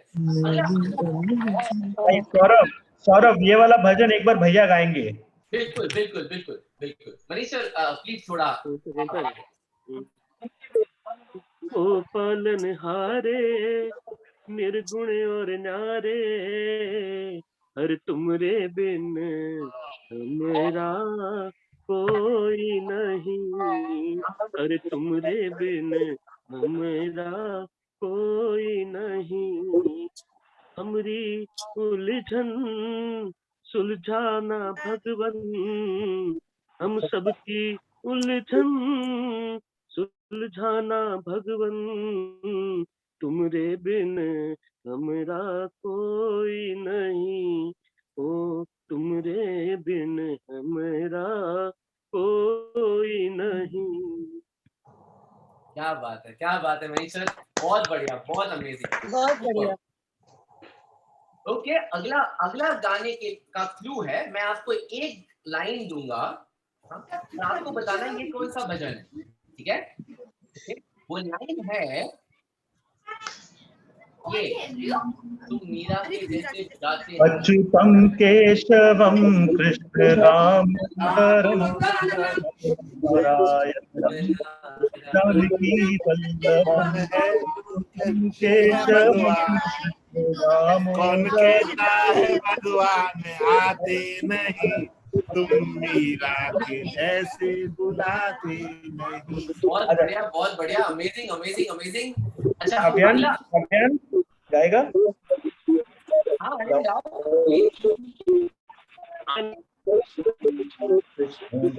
सौरभ ये वाला भजन एक बार भैया गाएंगे। बिल्कुल बिल्कुल बिल्कुल बिल्कुल। मनीष सर प्लीज थोड़ा। ओ पालनहारे निर्गुण और न्यारे, हर तुमरे बिन मेरा कोई नहीं, अरे तुमरे बिन हमारा कोई नहीं, हमरी उलझन सुलझाना भगवन, हम सबकी उलझन सुलझाना भगवन, तुमरे बिन हमरा कोई नहीं, ओ तुमरे बिन हमरा कोई नहीं। क्या बात है मनीष सर, बहुत बढ़िया, बहुत अमेजिंग, बहुत बढ़िया। ओके, अगला गाने के का क्लू है, मैं आपको एक लाइन दूंगा, और आपको बताना है ये कौन सा भजन है, ठीक है? वो लाइन है ये, तुम मीरा के जैसे गाते अच्युतम केशवम कृष्ण दामोदरम जानकी वल्लभम है, केशवम कौन कहता है भगवान आते नहीं, तुम मीरा के ऐसे बुलाते नहीं। बहुत बढ़िया, अमेजिंग। अच्छा, अभियान गाएगा? हाँ, गाओ।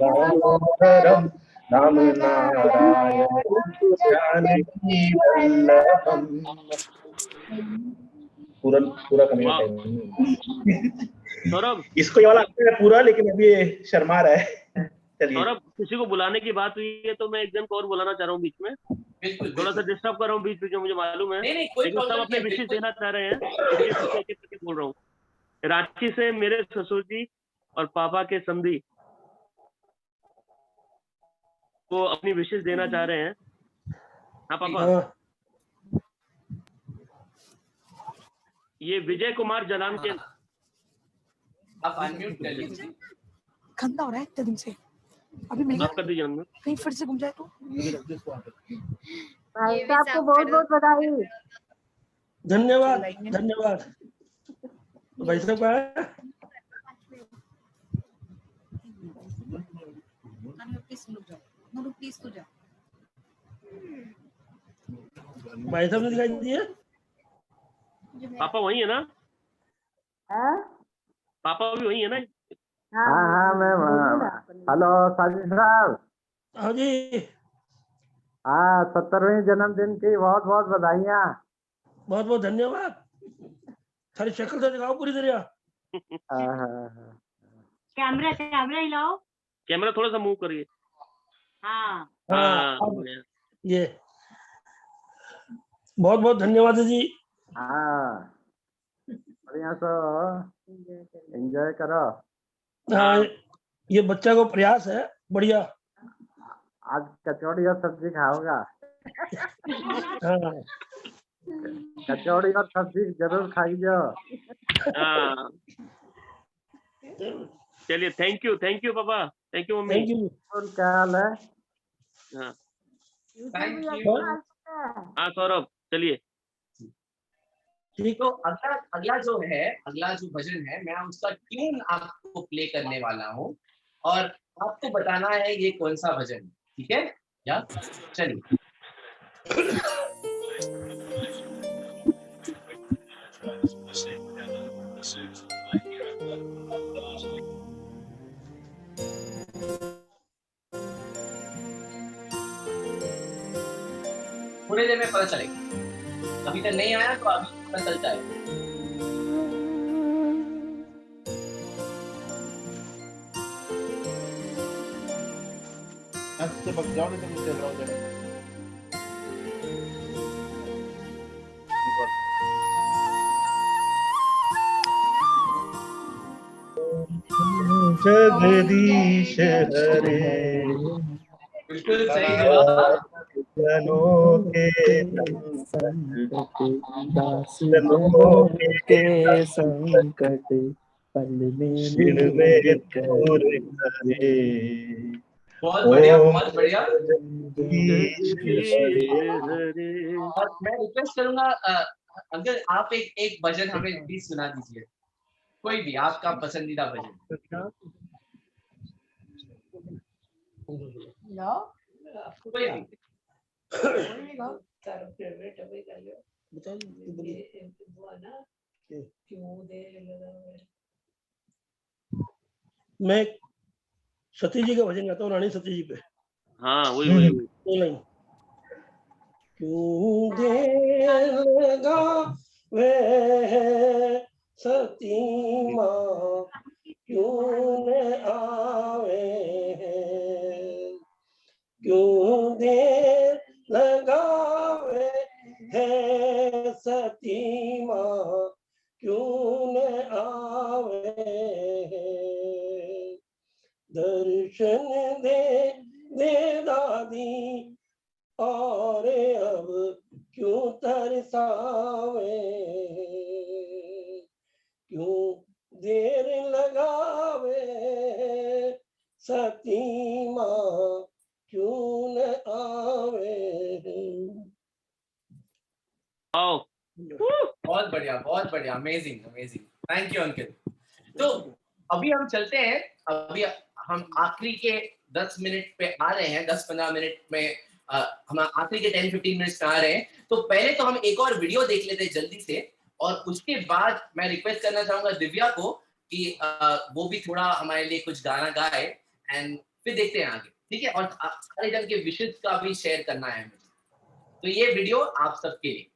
दामोदरम नाम नारायण जानकी वल्लभम। पूरा करने का टाइम सौरभ, इसको ये वाला आता है पूरा, लेकिन अभी ये शर्मा रहा है। सौरभ, किसी को बुलाने की बात हुई है तो मैं एक जन को और बुलाना चाह रहा हूँ बीच में, बिल्कुल थोड़ा सा डिस्टर्ब कर रहा हूँ बीच में, मुझे मालूम है, नहीं, कोई लेकिन सब अपने विशेष देना चाह रहे हैं, इसलिए बोल रहा हूँ। रांची से मेरे ससुर जी और पापा के समधी को अपनी विशेष देना चाह रहे हैं। हाँ पापा, ये विजय कुमार जलान के, आप अनम्यूट कर लीजिए। गंदा हो रहा है इतने दिन से, अभी मिल आप कर दीजिए अनम्यूट। कहीं फिर से घूम जाए तो। भाई साहब को बहुत बहुत बधाई। धन्यवाद धन्यवाद। भाई साहब का भाई साहब ने दिखाई दिया। पापा वही है ना? पापा भी वही है ना? हाँ मैं हेलो साजिद साहब। हाँ जी। हाँ 70वें जन्मदिन की बहुत बहुत बधाइयाँ। बहुत बहुत धन्यवाद। सारी शक्ल तो दिखाओ पूरी तरह। कैमरा हिलाओ। कैमरा थोड़ा सा मूव करिए। हाँ ये बहुत बहुत धन्यवाद जी। हाँ बढ़िया सो एंजॉय करो। हाँ ये बच्चा को प्रयास है बढ़िया। आज कचौड़ी और सब्जी खाओगा? हाँ कचौड़ी और सब्जी जरूर खाइयो। हाँ चलिए, थैंक यू पापा, thank you mummy. Thank you. और क्या हाल है? हाँ थैंक यू। हाँ सौरभ चलिए। तो अगला जो भजन है, मैं उसका ट्यून आपको प्ले करने वाला हूँ और आपको बताना है ये कौन सा भजन है, ठीक है? या चलिए। थोड़ी देर में पता चलेगा, अभी तक नहीं आया तो अभी पता चल जाएगा। अच्छे बक जाओ नहीं तो मुझे चल रहा हूँ जरा। जगदीश हरे बिल्कुल सही जवाब। जनों के संकट पल में दूर करे। बहुत बढ़िया। और मैं रिक्वेस्ट करूंगा अंकल, आप एक भजन हमें प्लीज सुना दीजिए, कोई भी आपका पसंदीदा भजन। कोई भी। बता मैं सती जी का भजन गाता हूँ, रानी सती जी पे। हाँ वही वही वही। ये लाइन। क्यों देर लगावे सती माँ, क्यों न आवे, क्यों देर लगावे है सती माँ, क्यों न आवे, दर्शन दे दादी और अब क्यों तरसावे, क्यों देर लगावे सती माँ, क्यों न आवे। बहुत बढ़िया, अमेजिंग अमेजिंग, थैंक यू अंकित। तो अभी हम चलते हैं, अभी हम आखिरी के 10 मिनट पे आ रहे हैं, 10-15 मिनट में हम आखिरी के 10-15 मिनट्स में आ रहे हैं। तो पहले तो हम एक और वीडियो देख लेते हैं जल्दी से, और उसके बाद मैं रिक्वेस्ट करना चाहूंगा दिव्या को कि वो भी थोड़ा हमारे लिए कुछ गाना गाए, एंड फिर देखते हैं आगे, ठीक है? और सारे जन के विशेष का भी शेयर करना है हमें। तो ये वीडियो आप सबके लिए।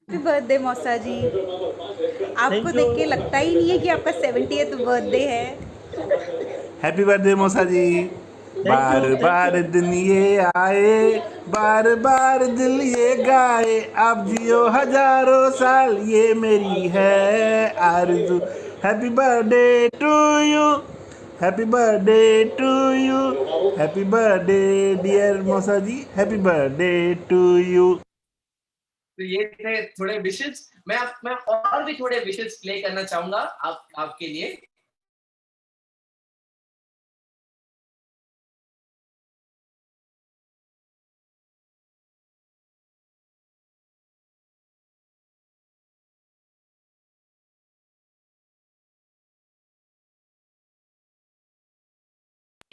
हैप्पी बर्थडे मौसा जी, आपको देख के लगता ही नहीं है कि आपका 70th बर्थडे है। हैप्पी बर्थडे मौसा जी, बार बार दिन ये आए, बार बार दिल ये गाए, आप जियो हजारों साल, ये मेरी है आरज़ू। Happy birthday to you, happy birthday to you, happy birthday dear मौसा जी, हैप्पी बर्थडे टू यू। तो ये थे थोड़े विशेष। मैं और भी थोड़े विशेष प्ले करना चाहूंगा आपके लिए।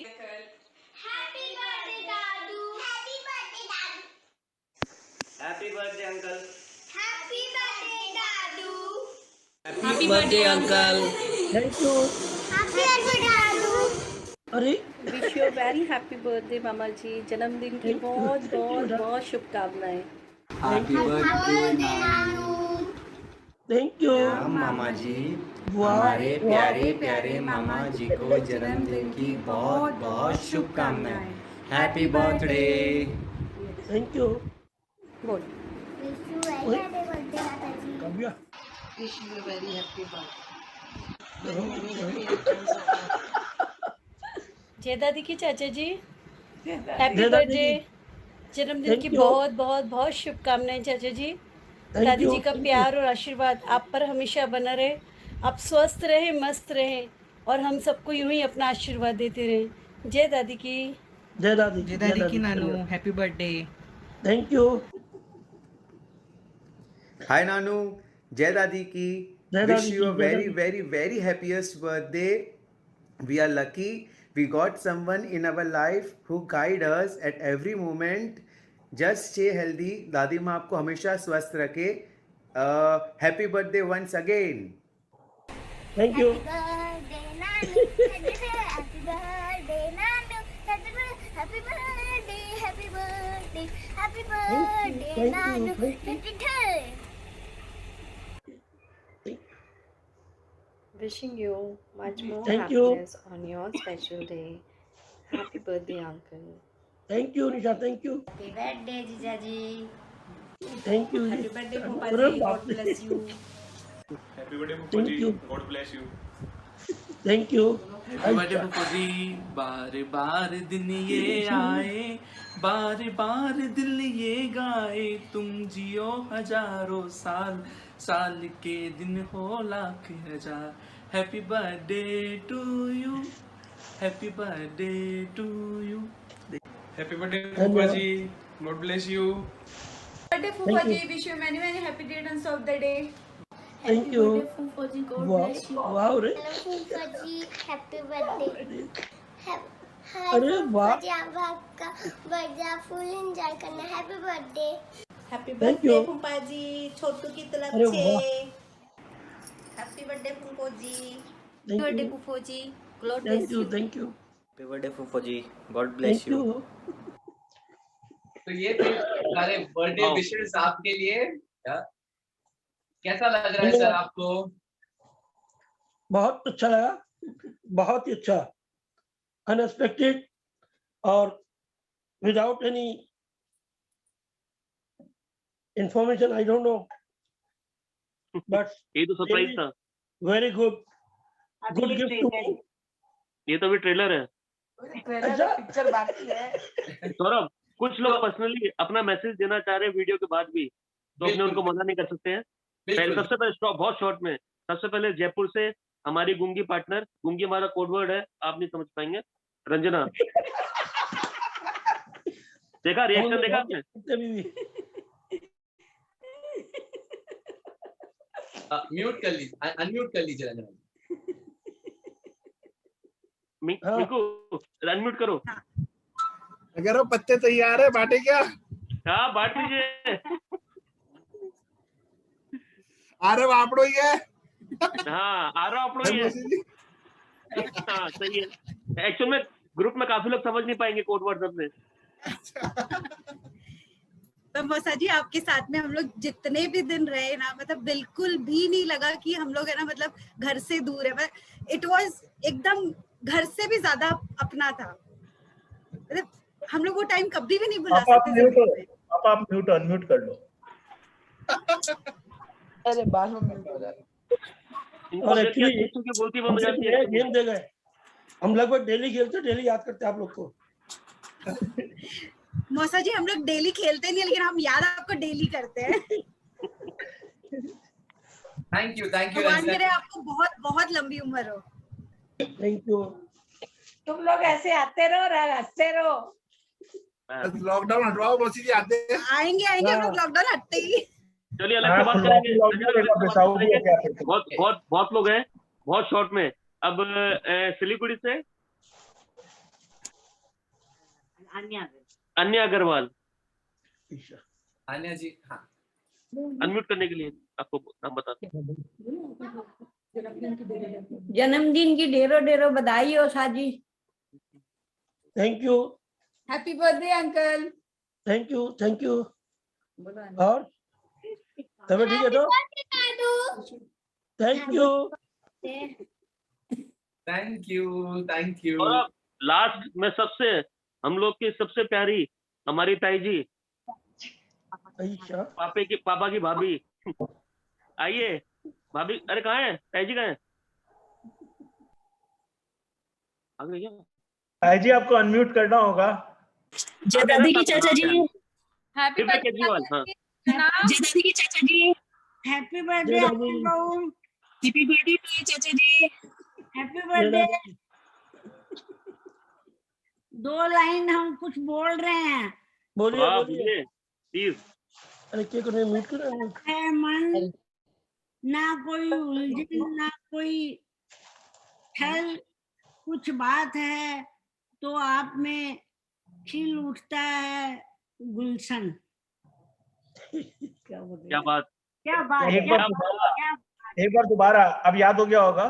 हैप्पी बर्थडे दादू, हैप्पी बर्थडे दादू, happy birthday uncle, happy birthday दादू, happy birthday uncle, thank you. Happy birthday दादू। अरे wish you very happy birthday मामा जी, जन्मदिन की बहुत बहुत बहुत शुभकामनाएं। हैप्पी बर्थडे नानू। थैंक यू मामा जी, हमारे प्यारे प्यारे मामा जी को जन्मदिन की बहुत बहुत शुभकामनाएं। Happy birthday. Thank you. बोल। Wish you very happy birthday दादाजी। Kavya, wish you very happy जय दादी की चाचा जी, हैप्पी बर्थडे, जन्मदिन की बहुत बहुत बहुत शुभकामनाएं चाचा जी। दादी जी का प्यार और आशीर्वाद आप पर हमेशा बना रहे, आप स्वस्थ रहे, मस्त रहे, और हम सबको यूं ही अपना आशीर्वाद देते रहे। जय दादी की, जय दादी, जय दादी की नानू, happy birthday. Thank you. Hi नानू, जय दादी की, जय विश दादी यू अ की, जय वेरी दादी। Very very happiest birthday. We are lucky, we got someone in our life who guide us at every moment. Just stay healthy, दादी माँ आपको हमेशा स्वस्थ रखे। Happy birthday once again. Thank you. Happy birthday नानू, happy birthday, happy birthday, happy birthday नानू, happy birthday. wishing you much more Thank you. happiness on your special day. Happy birthday uncle. Thank you Nisha, thank you. Happy birthday जीजाजी। Thank you. Happy birthday अरे बाप रे। Bless you. Happy birthday Thank Puppa ji, you. God bless you. Thank you. Happy birthday पुप्पा ji, बार बार दिन ये आए, बार बार दिल ये गाए, तुम जियो हजारों साल, साल के दिन हो लाख हजार। Happy birthday to you, happy birthday to you. Happy birthday पुप्पा जी, गॉड ब्लेस यू। बर्थडे फूफा जी, wish you many many happy returns of the day. Thank you फूफोजी गॉड वाह ब्लेस यू वाह रे हेलो फूफोजी हैप्पी बर्थडे हाय अरे वाह फूफोजी आप आपका बर्थडे फुल एंजॉय करना happy birthday happy thank you birthday फूफा जी छोटू की तरफ अरे से वाह हैप्पी बर्थडे फूफो जी थैंक बर्थडे यू फूफो जी God thank bless you you thank you happy birthday फूफो जी, गॉड ब्लेस थैंक यू। यू तो ये थे सारे बर्थडे वाह। विशेस आपके लिए। कैसा लग रहा है सर धन्यवाद आपको? बहुत अच्छा लगा बहुत ही अच्छा अनएक्सपेक्टेड और without any information I don't know but ये तो सरप्राइज था। वेरी गुड अभी गुड ये गिफ्ट टू ट्रेलर मी ये तो अभी ट्रेलर है। अच्छा पिक्चर बाकी है सौरभ, कुछ लोग पर्सनली अपना मैसेज देना चाह रहे हैं वीडियो के बाद भी, तो अपने बिल्कुल उनको मना नहीं कर सकते हैं। पहले बिल्कुल सबसे पहले बहुत शॉर्ट में, सबसे पहले जयपुर से हमारी गुंगी पार्टनर, गुंगी हमारा कोड वर्ड है, आप नहीं समझ पाएंगे, रंजना। देखा रिएक्शन देखा आपने? म्यूट कर लीजिए, अनम्यूट कर लीजिए रंजना। मिकू अनम्यूट करो। अगर वो पत्ते तैयार है बांटे क्या? हाँ बांट दीजिए। अरे वापड़ो ही है। हाँ आ रहा आप ही है। हाँ सही है। एक्चुअल में ग्रुप में काफी लोग समझ नहीं पाएंगे कोड वर्ड अपने। तो मौसा जी आपके साथ में हम लोग जितने भी दिन रहे ना, मतलब बिल्कुल भी नहीं लगा कि हम लोग है ना मतलब घर से दूर है। इट वाज एकदम घर से भी ज्यादा अपना था। मतलब हम लोग वो टाइम कभी भी नहीं भुला सकते जिंदगी में। आप म्यूट अनम्यूट कर लो। अरे बाद में म्यूट हो जाता और एक्चुअली एक्चुअली बोलती बंद हो जाती है। गेम दे गए हम लगभग डेली खेलते डेली याद करते आप लोग को। मौसा जी हम लोग डेली खेलते नहीं लेकिन हम याद आपको डेली करते हैं। थैंक यू भगवान करे आपको बहुत बहुत लंबी उम्र हो। Thank you. तुम लोग ऐसे आते रहो हंसते रहो। लॉकडाउन हटवाओ मौसी जी आते हैं। आएंगे हम लोग लॉकडाउन हटते ही। चलिए अलग से बात करेंगे। बहुत लोग हैं बहुत शॉर्ट में। अब सिलीगुड़ी से अन्या अग्रवाल। अन्या जी हाँ अनम्यूट करने के लिए आपको नाम बताते हैं। जन्मदिन की ढेरों ढेरों बधाई हो साजी। Thank you happy birthday uncle. Thank you और तबीयत ठीक है तो थैंक यू। और लास्ट में सबसे हम लोग की सबसे प्यारी हमारी ताई जी, पापा की भाभी। आइए भाभी। अरे कहाँ है ताई जी? कहाँ है? आ गई क्या? ताई जी आपको अनम्यूट करना होगा। जय दादी की चाचा जी। Happy birthday Kejriwal. हाँ जय दादी की चाचा जी। हैप्पी बर्थडे बहू। हैप्पी बर्थडे टू चाचा जी। Happy birthday. 2 लाइन हम कुछ बोल रहे हैं। बोलिए प्लीज। अरे क्या करने म्यूट करो। है मन ना कोई उलझन ना कोई छल, कुछ बात है तो आप में खिल उठता है गुलशन। क्या बात। एक बार दोबारा अब याद हो गया होगा।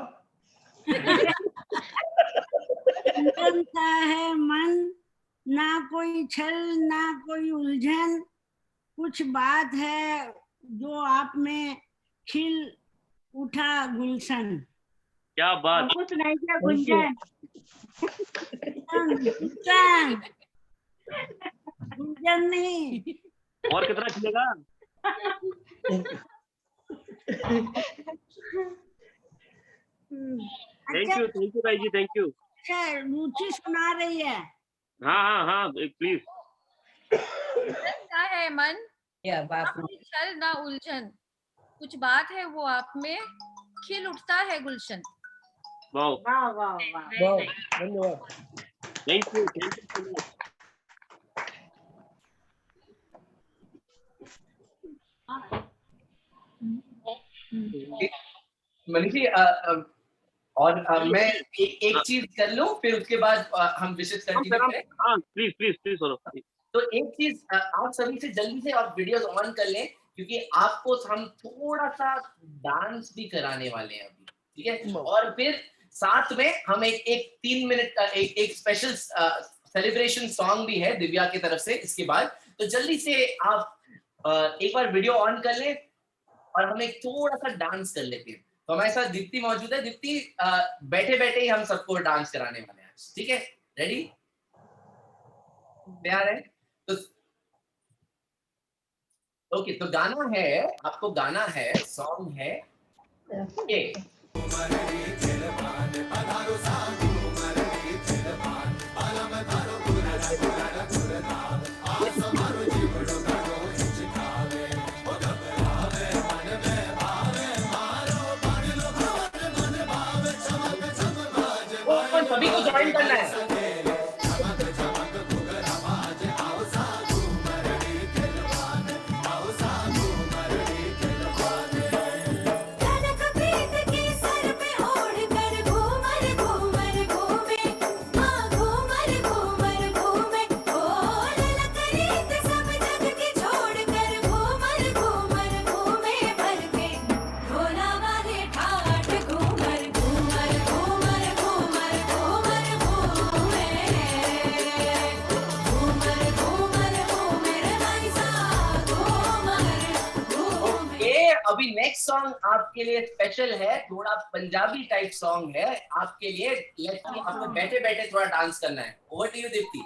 सा है मन ना कोई छल ना कोई उलझन, कुछ बात है जो आप में खिल उठा गुलशन। क्या बात। कुछ नहीं किया गुंजन। गुंजन नहीं और कितना खिलेगा? थैंक यू भाई जी थैंक यू। अच्छा रुचि सुना रही है। हाँ प्लीज। क्या है मन छल ना उलझन, कुछ बात है वो आप में खिल उठता है गुलशन। वाह धन्यवाद। थैंक यू मनीष जी और मैं एक चीज कर लूं, फिर उसके बाद हम विशेष कंटिन्यू करें। हाँ प्लीज प्लीज प्लीज सौरभ। तो एक चीज आप सभी से जल्दी से आप वीडियोस ऑन कर लें, क्योंकि आपको हम थोड़ा सा डांस भी कराने वाले हैं अभी, ठीक है? और फिर साथ में हम एक 3 मिनट का एक स्पेशल सेलिब्रेशन सॉन्ग भी है दिव्या की तरफ से इसके बाद। तो जल्दी से आप एक बार वीडियो ऑन कर लें और हम एक थोड़ा सा डांस कर लेते हैं। तो हमारे साथ दीप्ति मौजूद है। दीप्ति, बैठे बैठे ही हम सबको डांस कराने वाले हैं, ठीक है? रेडी? तैयार है? तो ओके, तो गाना है, आपको गाना है, सॉन्ग है ये। सभी को ज्वाइन करना है। अभी नेक्स्ट सॉन्ग आपके लिए स्पेशल है, थोड़ा पंजाबी टाइप सॉन्ग है आपके लिए। लेट्स सी, आपको बैठे बैठे थोड़ा डांस करना है। Over to you Deepti.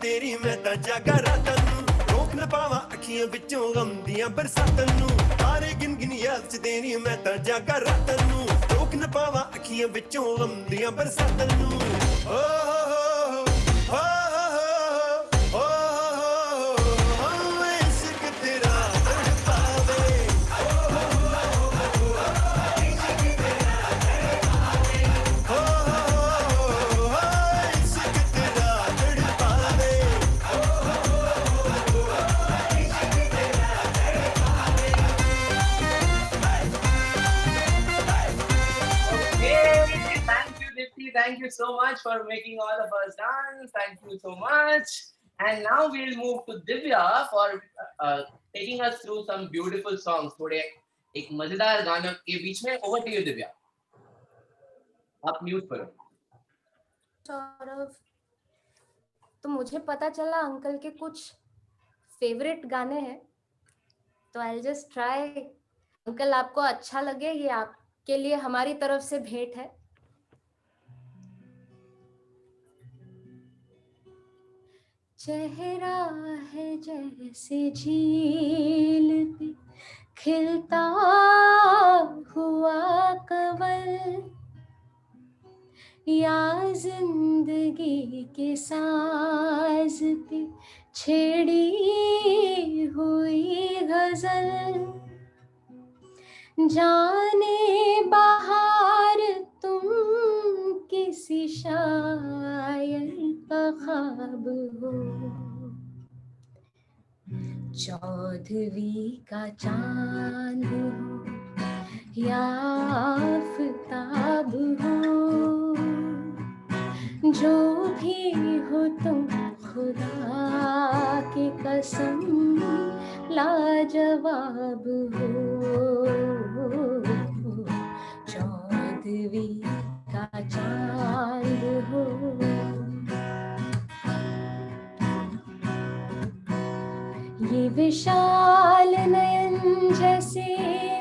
तेरी मैं तां जागा रातां नूं, रोक न पावां अखियां विचों गम दियां बरसातां नूं। तारे गिन गिन याद च तेरी मैं तां जागा रातां नूं, रोक न पावां अखियां विचों गम दियां बरसातां नूं। ओ हो हो इश्क तेरा तड़पावे, Thank you so much for making all of us dance. Thank you so much. And now we'll move to Divya for taking us through some beautiful songs. थोड़े एक मजेदार गानों के बीच में। Over to you, Divya. आप mute करो। सौरभ, तो मुझे पता चला अंकल के कुछ फेवरेट गाने हैं, तो I'll just try. अंकल, आपको अच्छा लगे, ये आपके लिए हमारी तरफ से भेंट है। चेहरा है जैसे झील पे खिलता हुआ कमल, या जिंदगी के साज पे छेड़ी हुई गजल। जाने बहार तुम किसी शायर का ख्वाब हो, चौदहवीं का चांद हो या आफताब हो, जो भी हो तुम खुदा की कसम लाजवाब हो, चौदहवीं का चांद हो। ये विशाल नयन जैसे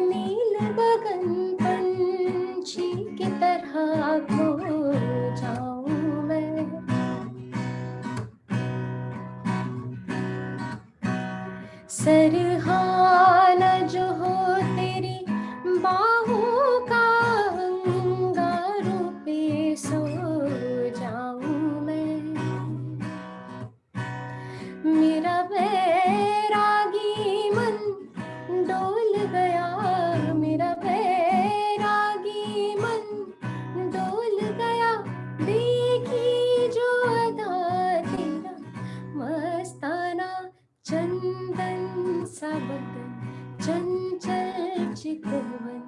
नील गगन पंछी की तरह खो जाऊं मैं, सरहाना जो हो तेरी बाहों का अंगारों पे सो जाऊं मैं। मेरा बैरागी मन डोल गया, मेरा बैरागी मन डोल गया, देखी जो अदा तेरा मस्ताना। चंदन सा बदन चंचल चितवन,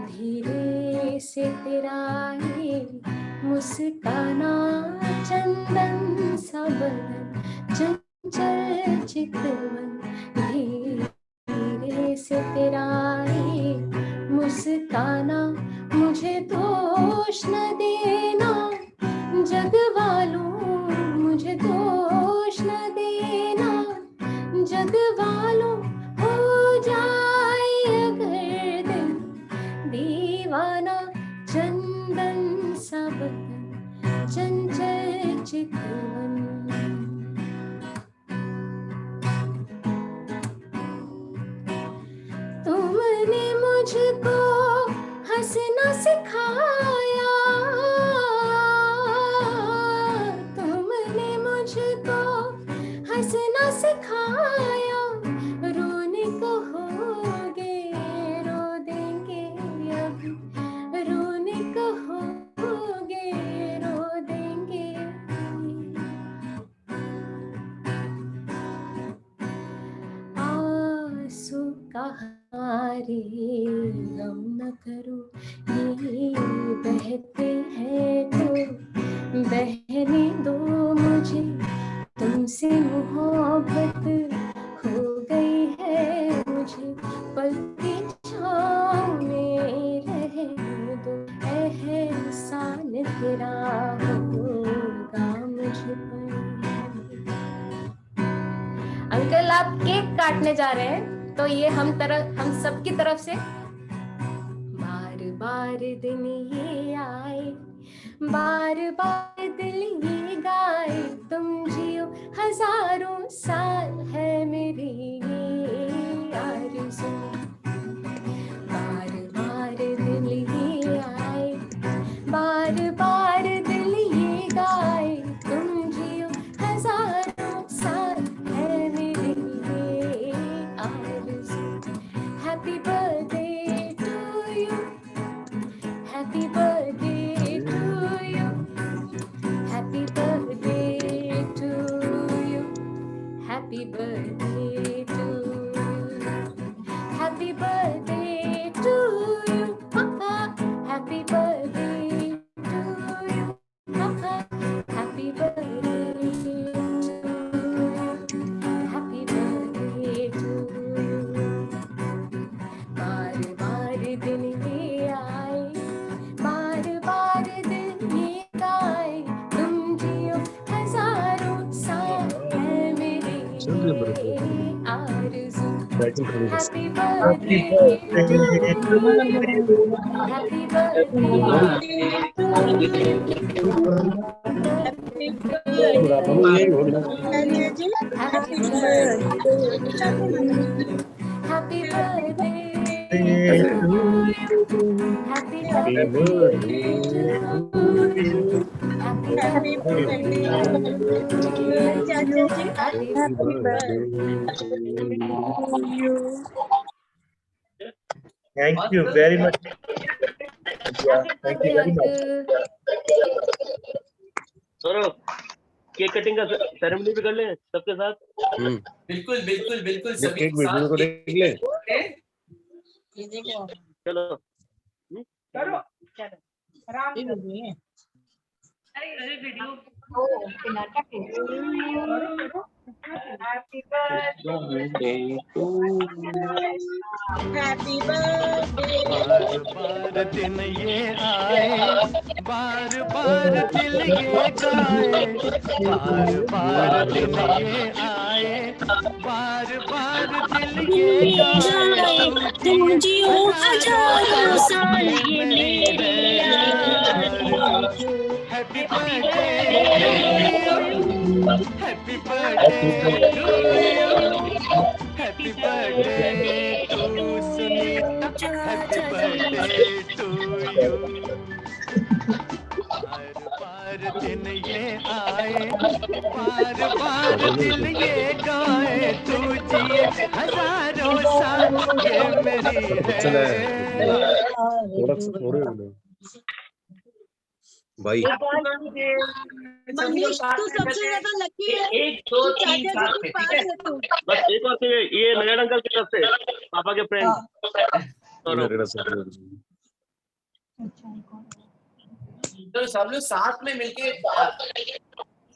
धीरे से तेरा ये मुस्काना। चंदन सा बदन चंचल चितवन, धीरे से तेरा ये मुस्काना। मुझे दोष न देना जग वालों, मुझे दोष न देना जग वालों, हो जाए अगर दिल दीवाना। चंदन सा बदन चंचल चितवन। तुमने मुझको हंसना सिखाया, तुमने मुझको हंसना सिखाया। रोने को होगे रो देंगे अभी, रोने को होगे रो देंगे। आंसू कहारे गम न करो, ये बहते हैं तो बहने दो। मुझे तुमसे मोहब्बत हो गई है, मुझे पल की छाँव में रहने दो। एहसान तेरा होगा मुझ पर। अंकल आप केक काटने जा रहे हैं तो ये हम सबकी तरफ से। बार बार दिन ये आए, बार बार दिल ये गाए, तुम जियो हजारों साल है मेरी ये आरज़ू। बार बार दिल ये आए, बार बार दिल ये गाए, तुम जियो हजारों साल है मेरी ये आरज़ू। Happy birthday to you, happy birthday to you, happy birthday to you, happy birthday to you, happy birthday to you पापा, हैप्पी बर्थडे टू यू पापा, happy birthday to you, happy birthday to you. बार बार दिन ये आए, बार बार दिन ये गाए, तुम जियो हजारों साल है मेरी ये आरज़ू। Happy birthday to you, happy happy birthday, happy Thank you very much. Thank you very much. Saurabh, cake cutting का सेरेमनी भी कर ले सबके साथ। बिल्कुल बिल्कुल बिल्कुल सभी केक के साथ वीडियो को देख ले। चलो चलो आराम से। अरे video happy birthday to happy birthday. बार दिन ये आए, बार बार दिल ये गाए, बार बार दिन ये आए, बार बार दिल ये गाए, तुम जियो हजारों साल ये मेरे happy birthday, happy birthday to you, happy birthday to दिन ये आए, बार बार दिल ये गाए, तू जिए हजारों साल ये मेरी है। भाई मनीष तू सबसे ज्यादा लकी है। 1 2 3 चाचा 4 जी के ठीक पास है। है तू। बस एक और ये नजर अंकल की तरफ से, पापा के फ्रेंड। तो सब लोग साथ में मिलके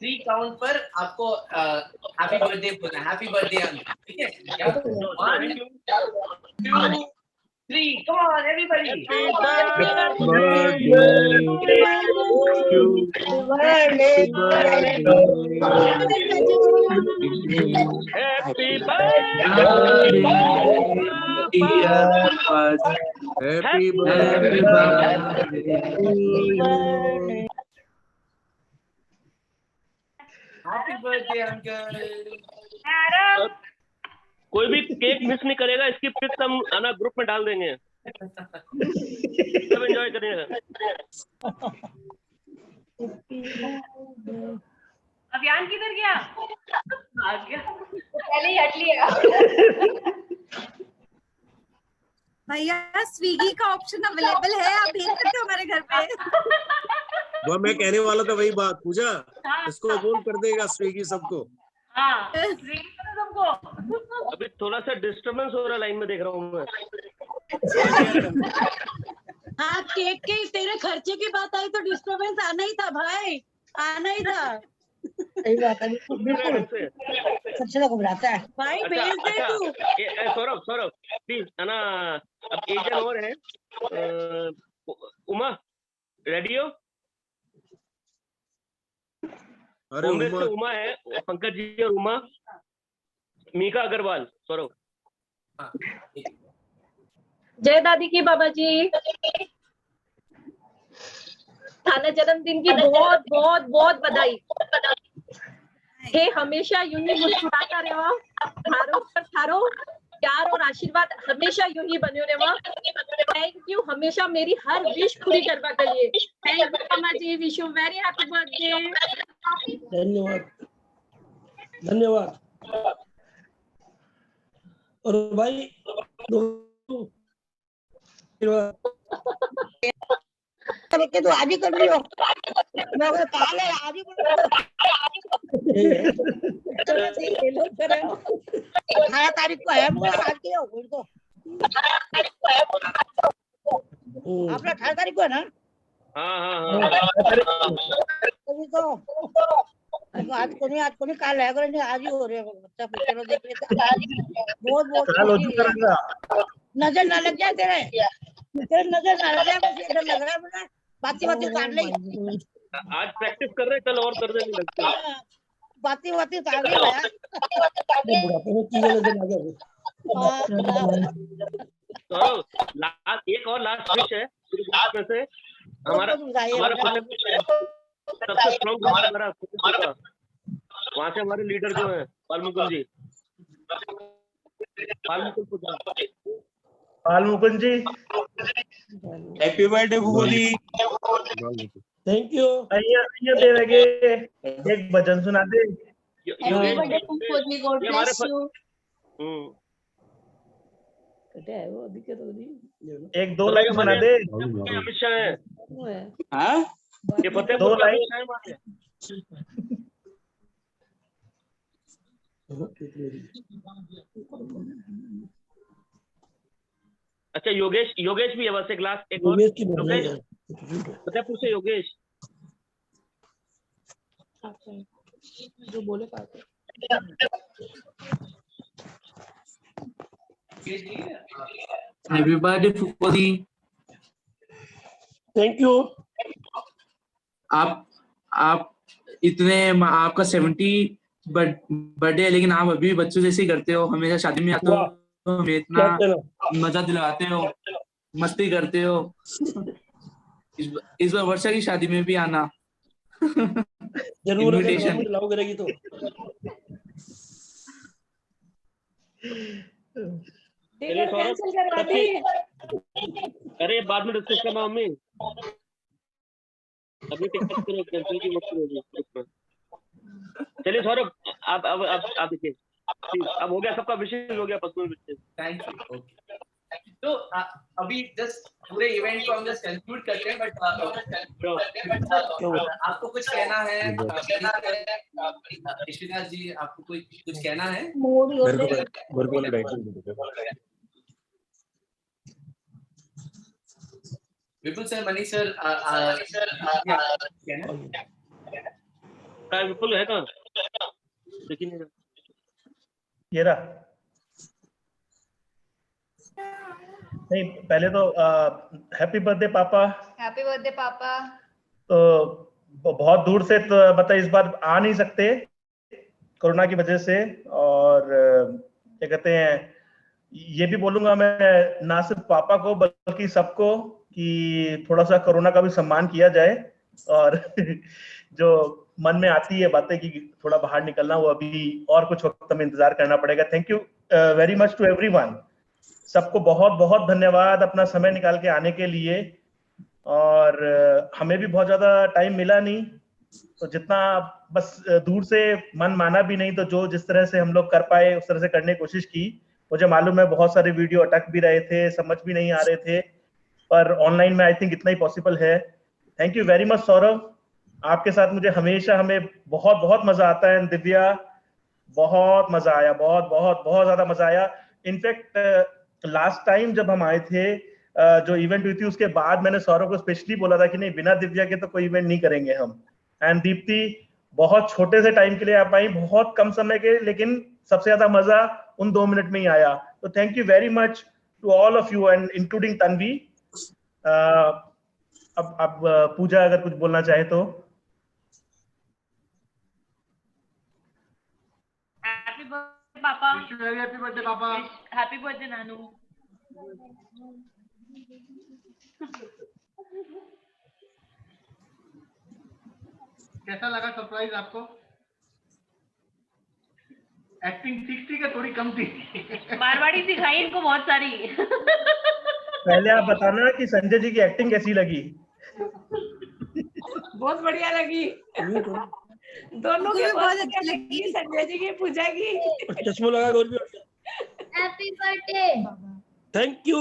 3 काउंट पर आपको हैप्पी बर्थडे बोलना है। हैप्पी बर्थडे अंकल, ठीक है क्या? 1 2 3 come on everybody. Happy birthday uncle. कोई भी केक मिस नहीं करेगा, इसकी पिक्स हम आना ग्रुप में डाल देंगे, सब एंजॉय करेंगे। अभियान किधर गया? आ गया, पहले ही हट लिया। भैया स्विगी का ऑप्शन अवेलेबल है, आप भेज सकते हो हमारे घर पे। वो मैं कहने वाला था वही बात, पूजा इसको बोल कर देगा स्विगी सबको। हाँ, स्विगी करो सबको। अभी थोड़ा सा डिस्टरबेंस हो रहा है लाइन में, देख रहा हूँ मैं। हाँ केक के तेरे खर्चे की बात आई तो डिस्टरबेंस आना ही था भाई, आना ही था। सही बात है, बिल्कुल सबसे ज्यादा घबराता है भाई। भेज दे तू। सौरभ प्लीज है ना, अब एक जन और है, उमा रेडी हो? अरे उमा है, पंकज जी और उमा, मीका अग्रवाल, सौरभ। जय दादी की बाबा जी, थाना जन्मदिन की बहुत बहुत बहुत बधाई। हे हमेशा यूं ही मुस्कुराता रहो, थारो पर थारो प्यार और आशीर्वाद हमेशा यूं ही बने रहो। थैंक यू, हमेशा मेरी हर विश पूरी करवा के लिए। थैंक यू मामा ji, wish you very happy birthday. धन्यवाद धन्यवाद। और भाई के तो आज ही कर लियो, मैं वो काल है आज ही कर 18 तारीख को है, मुझे आज के हो तो आपका 18 तारीख को है ना? हाँ तभी तो आज को नहीं काल है, अगर नहीं आज ही हो रहे हैं बच्चा। चलो देख लेते, बहुत बहुत नजर ना लग जाए तेरे नजर ना लग जाए, मुझे डर लग रहा है मुझे। बाती काट ली, आज प्रैक्टिस कर रहे, कल और कर देने लगते। बाती काट ली यार। एक और लास्ट विश है में से, हमारा सबसे स्ट्रॉन्ग हमारा वहाँ से हमारे लीडर जो है पालमुकुंद जी, पालमुकुंद जी हैप्पी बर्थडे फूफी। Thank you. आइए दे लगे एक भजन सुना दे। हैप्पी बर्थडे फूफी, गॉड ब्लेस यू। वो अभी क्या तो नहीं, एक दो लाइन सुना दे। अमित शाह है, हाँ ये फतेहपुर दो का लाइन। अमित शाह है वहाँ से। अच्छा योगेश भी है, बस एक लास्ट, एक और योगेश, फतेहपुर से योगेश जो बोले पाते। हैप्पी बर्थडे फूफी। Thank you. आप इतने, आपका 70 बर्थडे है, लेकिन आप अभी भी बच्चों जैसे ही करते हो, हमेशा शादी में आते हो, हमें इतना मजा दिलाते हो, मस्ती करते हो। इस बार वर्षा की शादी में भी आना जरूर, इनविटेशन लाओ करेगी तो। चलिए सौरभ, अरे बाद में डिस्कस करना मम्मी। अभी टिकटॉक करो, कैंसिल की मत करो। चलिए सौरभ, आप देखिए, अब हो गया सबका विशेष हो गया, पर्सनल विशेष। Thank you. ओके, तो अभी जस्ट पूरे इवेंट को हम जस्ट कंक्लूड करते हैं, बट आपको कुछ कहना है? ईशिता जी, आपको कुछ कहना है? विपुल सर, मनीष सर, विपुल है कहाँ? लेकिन ये रहा। नहीं, पहले तो हैप्पी बर्थडे पापा। हैप्पी बर्थडे पापा। तो बहुत दूर से तो मतलब इस बार आ नहीं सकते कोरोना की वजह से, और क्या कहते हैं, ये भी बोलूंगा मैं ना सिर्फ पापा को बल्कि सबको कि थोड़ा सा कोरोना का भी सम्मान किया जाए, और जो मन में आती है बातें कि थोड़ा बाहर निकलना, वो अभी और कुछ वक्त हमें इंतजार करना पड़ेगा। Thank you very much to everyone. सबको बहुत बहुत धन्यवाद अपना समय निकाल के आने के लिए, और हमें भी बहुत ज्यादा टाइम मिला नहीं, तो जितना बस दूर से मन माना भी नहीं, तो जो जिस तरह से हम लोग कर पाए उस तरह से करने की कोशिश की। मुझे मालूम है बहुत सारे वीडियो अटक भी रहे थे, समझ भी नहीं आ रहे थे, पर ऑनलाइन में आई थिंक इतना ही पॉसिबल है। Thank you very much Saurabh, आपके साथ मुझे हमेशा हमें बहुत बहुत मजा आता है। दिव्या, बहुत मजा आया, बहुत बहुत बहुत ज्यादा मजा आया। इनफैक्ट लास्ट टाइम जब हम आए थे, जो इवेंट हुई थी उसके बाद मैंने सौरभ को स्पेशली बोला था कि नहीं, बिना दिव्या के तो कोई इवेंट नहीं करेंगे हम। एंड दीप्ति बहुत छोटे से टाइम के लिए आप आई, बहुत कम समय के, लेकिन सबसे ज्यादा मजा उन 2 मिनट में ही आया। तो thank you very much to all of you and including Tanvi. अब पूजा अगर कुछ बोलना चाहे तो। हैप्पी बर्थडे पापा। हैप्पी बर्थडे पापा। हैप्पी बर्थडे नानू। कैसा लगा सरप्राइज आपको? एक्टिंग 60 का थोड़ी कम थी। मारवाड़ी सिखाई इनको बहुत सारी। पहले आप बताना कि संजय जी की एक्टिंग कैसी लगी? बहुत बढ़िया लगी। दोनों की बहुत अच्छी लगी, संजय जी की, पूजा की। चश्मा लगा गौर भी। Happy birthday. Thank you.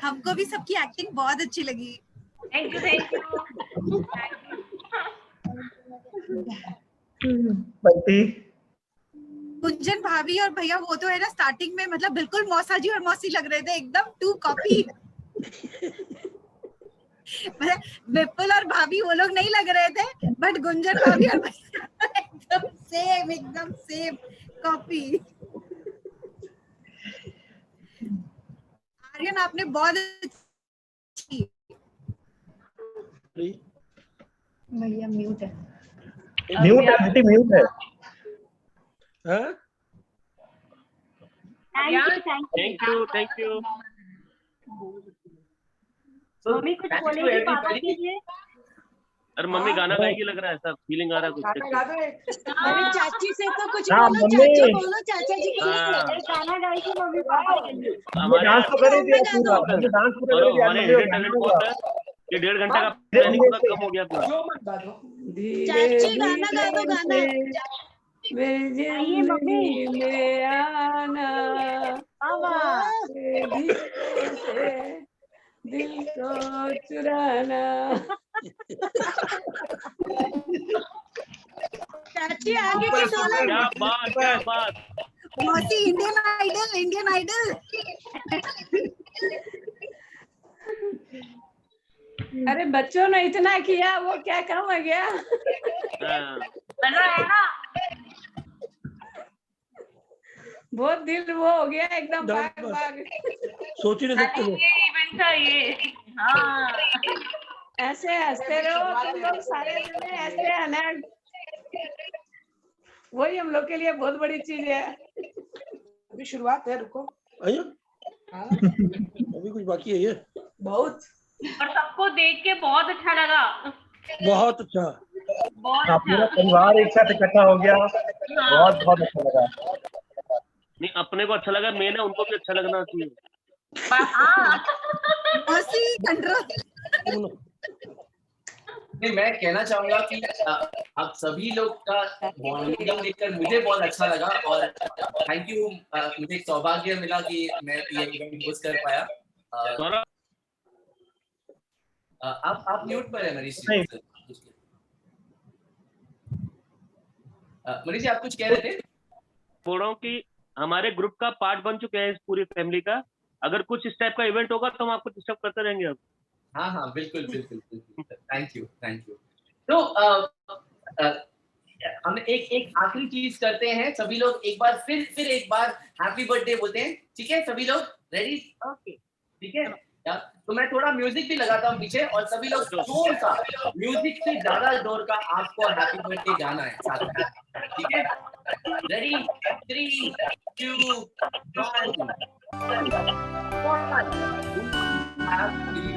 हमको भी सबकी एक्टिंग बहुत अच्छी लगी। Thank you, thank you. Gunjan भाभी और भैया वो तो है ना, स्टार्टिंग में मतलब बिल्कुल मौसा जी और मौसी लग रहे थे, एकदम टू कॉपी। मतलब विपुल और भाभी वो लोग नहीं लग रहे थे, बट गुंजन भाभी और एकदम सेम कॉपी। आर्यन आपने बहुत अच्छी। भैया म्यूट है। म्यूट है, म्यूट है। हाँ? Thank you. मम्मी कुछ बोलेगी पापा के लिए? अरे मम्मी गाना गाएगी लग रहा है, ऐसा फीलिंग आ रहा है कुछ। अरे चाची से तो कुछ हाँ, बोलो, चाची बोलो, चाचा जी के लिए गाना गाएगी मम्मी पापा के लिए। डांस तो करेंगे पूरा, डांस पूरा करेंगे। हमारे हिडन टैलेंट बहुत है, ये 1.5 घंटा का प्लानिंग पूरा कम हो गया पूरा। चाची गाना गा दो, गाना। जिंदगी में आना, दिल को चुराना। चाची आगे की सोना। क्या बात। मौसी इंडियन आइडल। अरे बच्चों ने इतना किया, वो क्या कम हो गया? बहुत दिल वो हो गया एकदम भाग। सोच ही नहीं सकते हो। ये इवेंट था ये। हाँ, ऐसे हंसते रहो तुम लोग सारे जने, ऐसे हंसना, वही हम लोग के लिए बहुत बड़ी चीज है। अभी शुरुआत है, रुको। अभी कुछ बाकी है ये। बहुत। और सबको देख के बहुत अच्छा लगा। बहुत अच्छा। पूरा परिवार एक साथ इकट्ठा हो गया, बहुत बहुत अच्छा लगा। नहीं, अपने को अच्छा लगा, मेन है उनको भी अच्छा लगना चाहिए। नहीं, मैं कहना चाहूंगा कि आप सभी लोग का बॉन्डिंग देखकर मुझे बहुत अच्छा लगा और थैंक यू। मुझे एक सौभाग्य मिला कि मैं ये इवेंट होस्ट कर पाया। आप म्यूट पर है मनीष जी। मनीष जी आप कुछ कह रहे थे? बोल रहा हूँ कि हमारे ग्रुप का पार्ट बन चुके हैं इस पूरी फैमिली का। अगर कुछ इस टाइप का इवेंट होगा तो हम आपको डिस्टर्ब करते रहेंगे अब। हाँ हाँ बिल्कुल बिल्कुल बिल्कुल। Thank you thank you. तो हम एक आखिरी चीज करते हैं, सभी लोग एक बार फिर एक बार हैप्पी बर्थडे बोलते हैं, ठीक है? सभी लोग रेडी? ओके ठीक है। तो मैं थोड़ा म्यूजिक भी लगाता हूँ पीछे और सभी लोग जोर का, म्यूजिक से ज्यादा जोर का आपको हैप्पी बर्थडे गाना है साथ में, ठीक है? Ready 3 2 1 Happy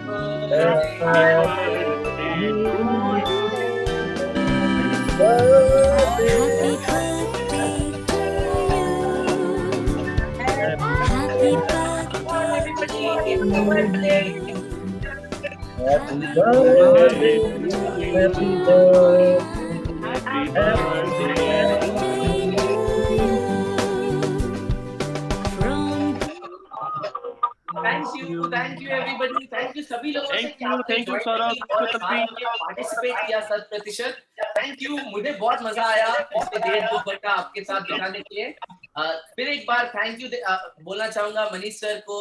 Thank you everybody, thank you सभी लोगों से कि आपने पार्टिसिपेट किया 100%। थैंक यू, मुझे बहुत मजा आया इसमें 1.5-2 घंटा आपके साथ बिताने के लिए। फिर एक बार थैंक यू बोलना चाहूंगा मनीष सर को,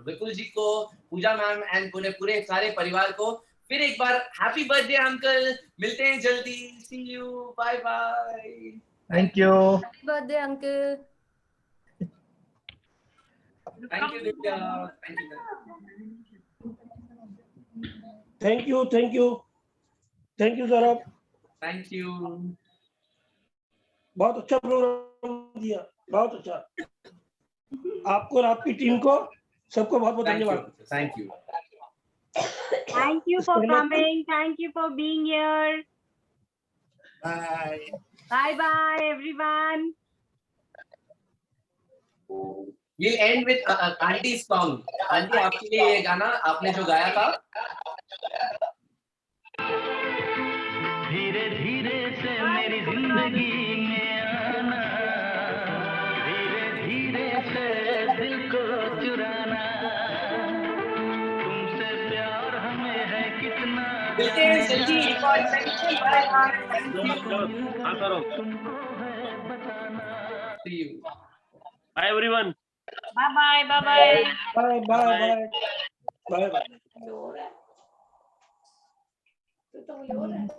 विपुल जी को, पूजा मैम एंड पूरे सारे परिवार को। फिर एक बार हैप्पी बर्थडे अंकल, मिलते हैं जल्दी, see you, bye bye. Thank you. Happy birthday uncle. Thank you Divya, thank you thank you thank you Saurabh, thank you. बहुत अच्छा प्रोग्राम दिया, बहुत अच्छा। आपको और आपकी टीम को सबको बहुत बहुत धन्यवाद। Thank you. Thank you for coming. Thank you for being here. Bye. Bye bye everyone. We'll end with Auntie's song. Auntie आपके लिए ये गाना आपने जो गाया था। धीरे धीरे से मेरी जिंदगी में आना, धीरे धीरे से दिल को चुराना, तुमसे प्यार हमें है कितना। मिलते हैं जल्दी एक और section. Bye bye, thank you. Bye everyone. Bye bye. Bye bye. Bye bye. Bye bye.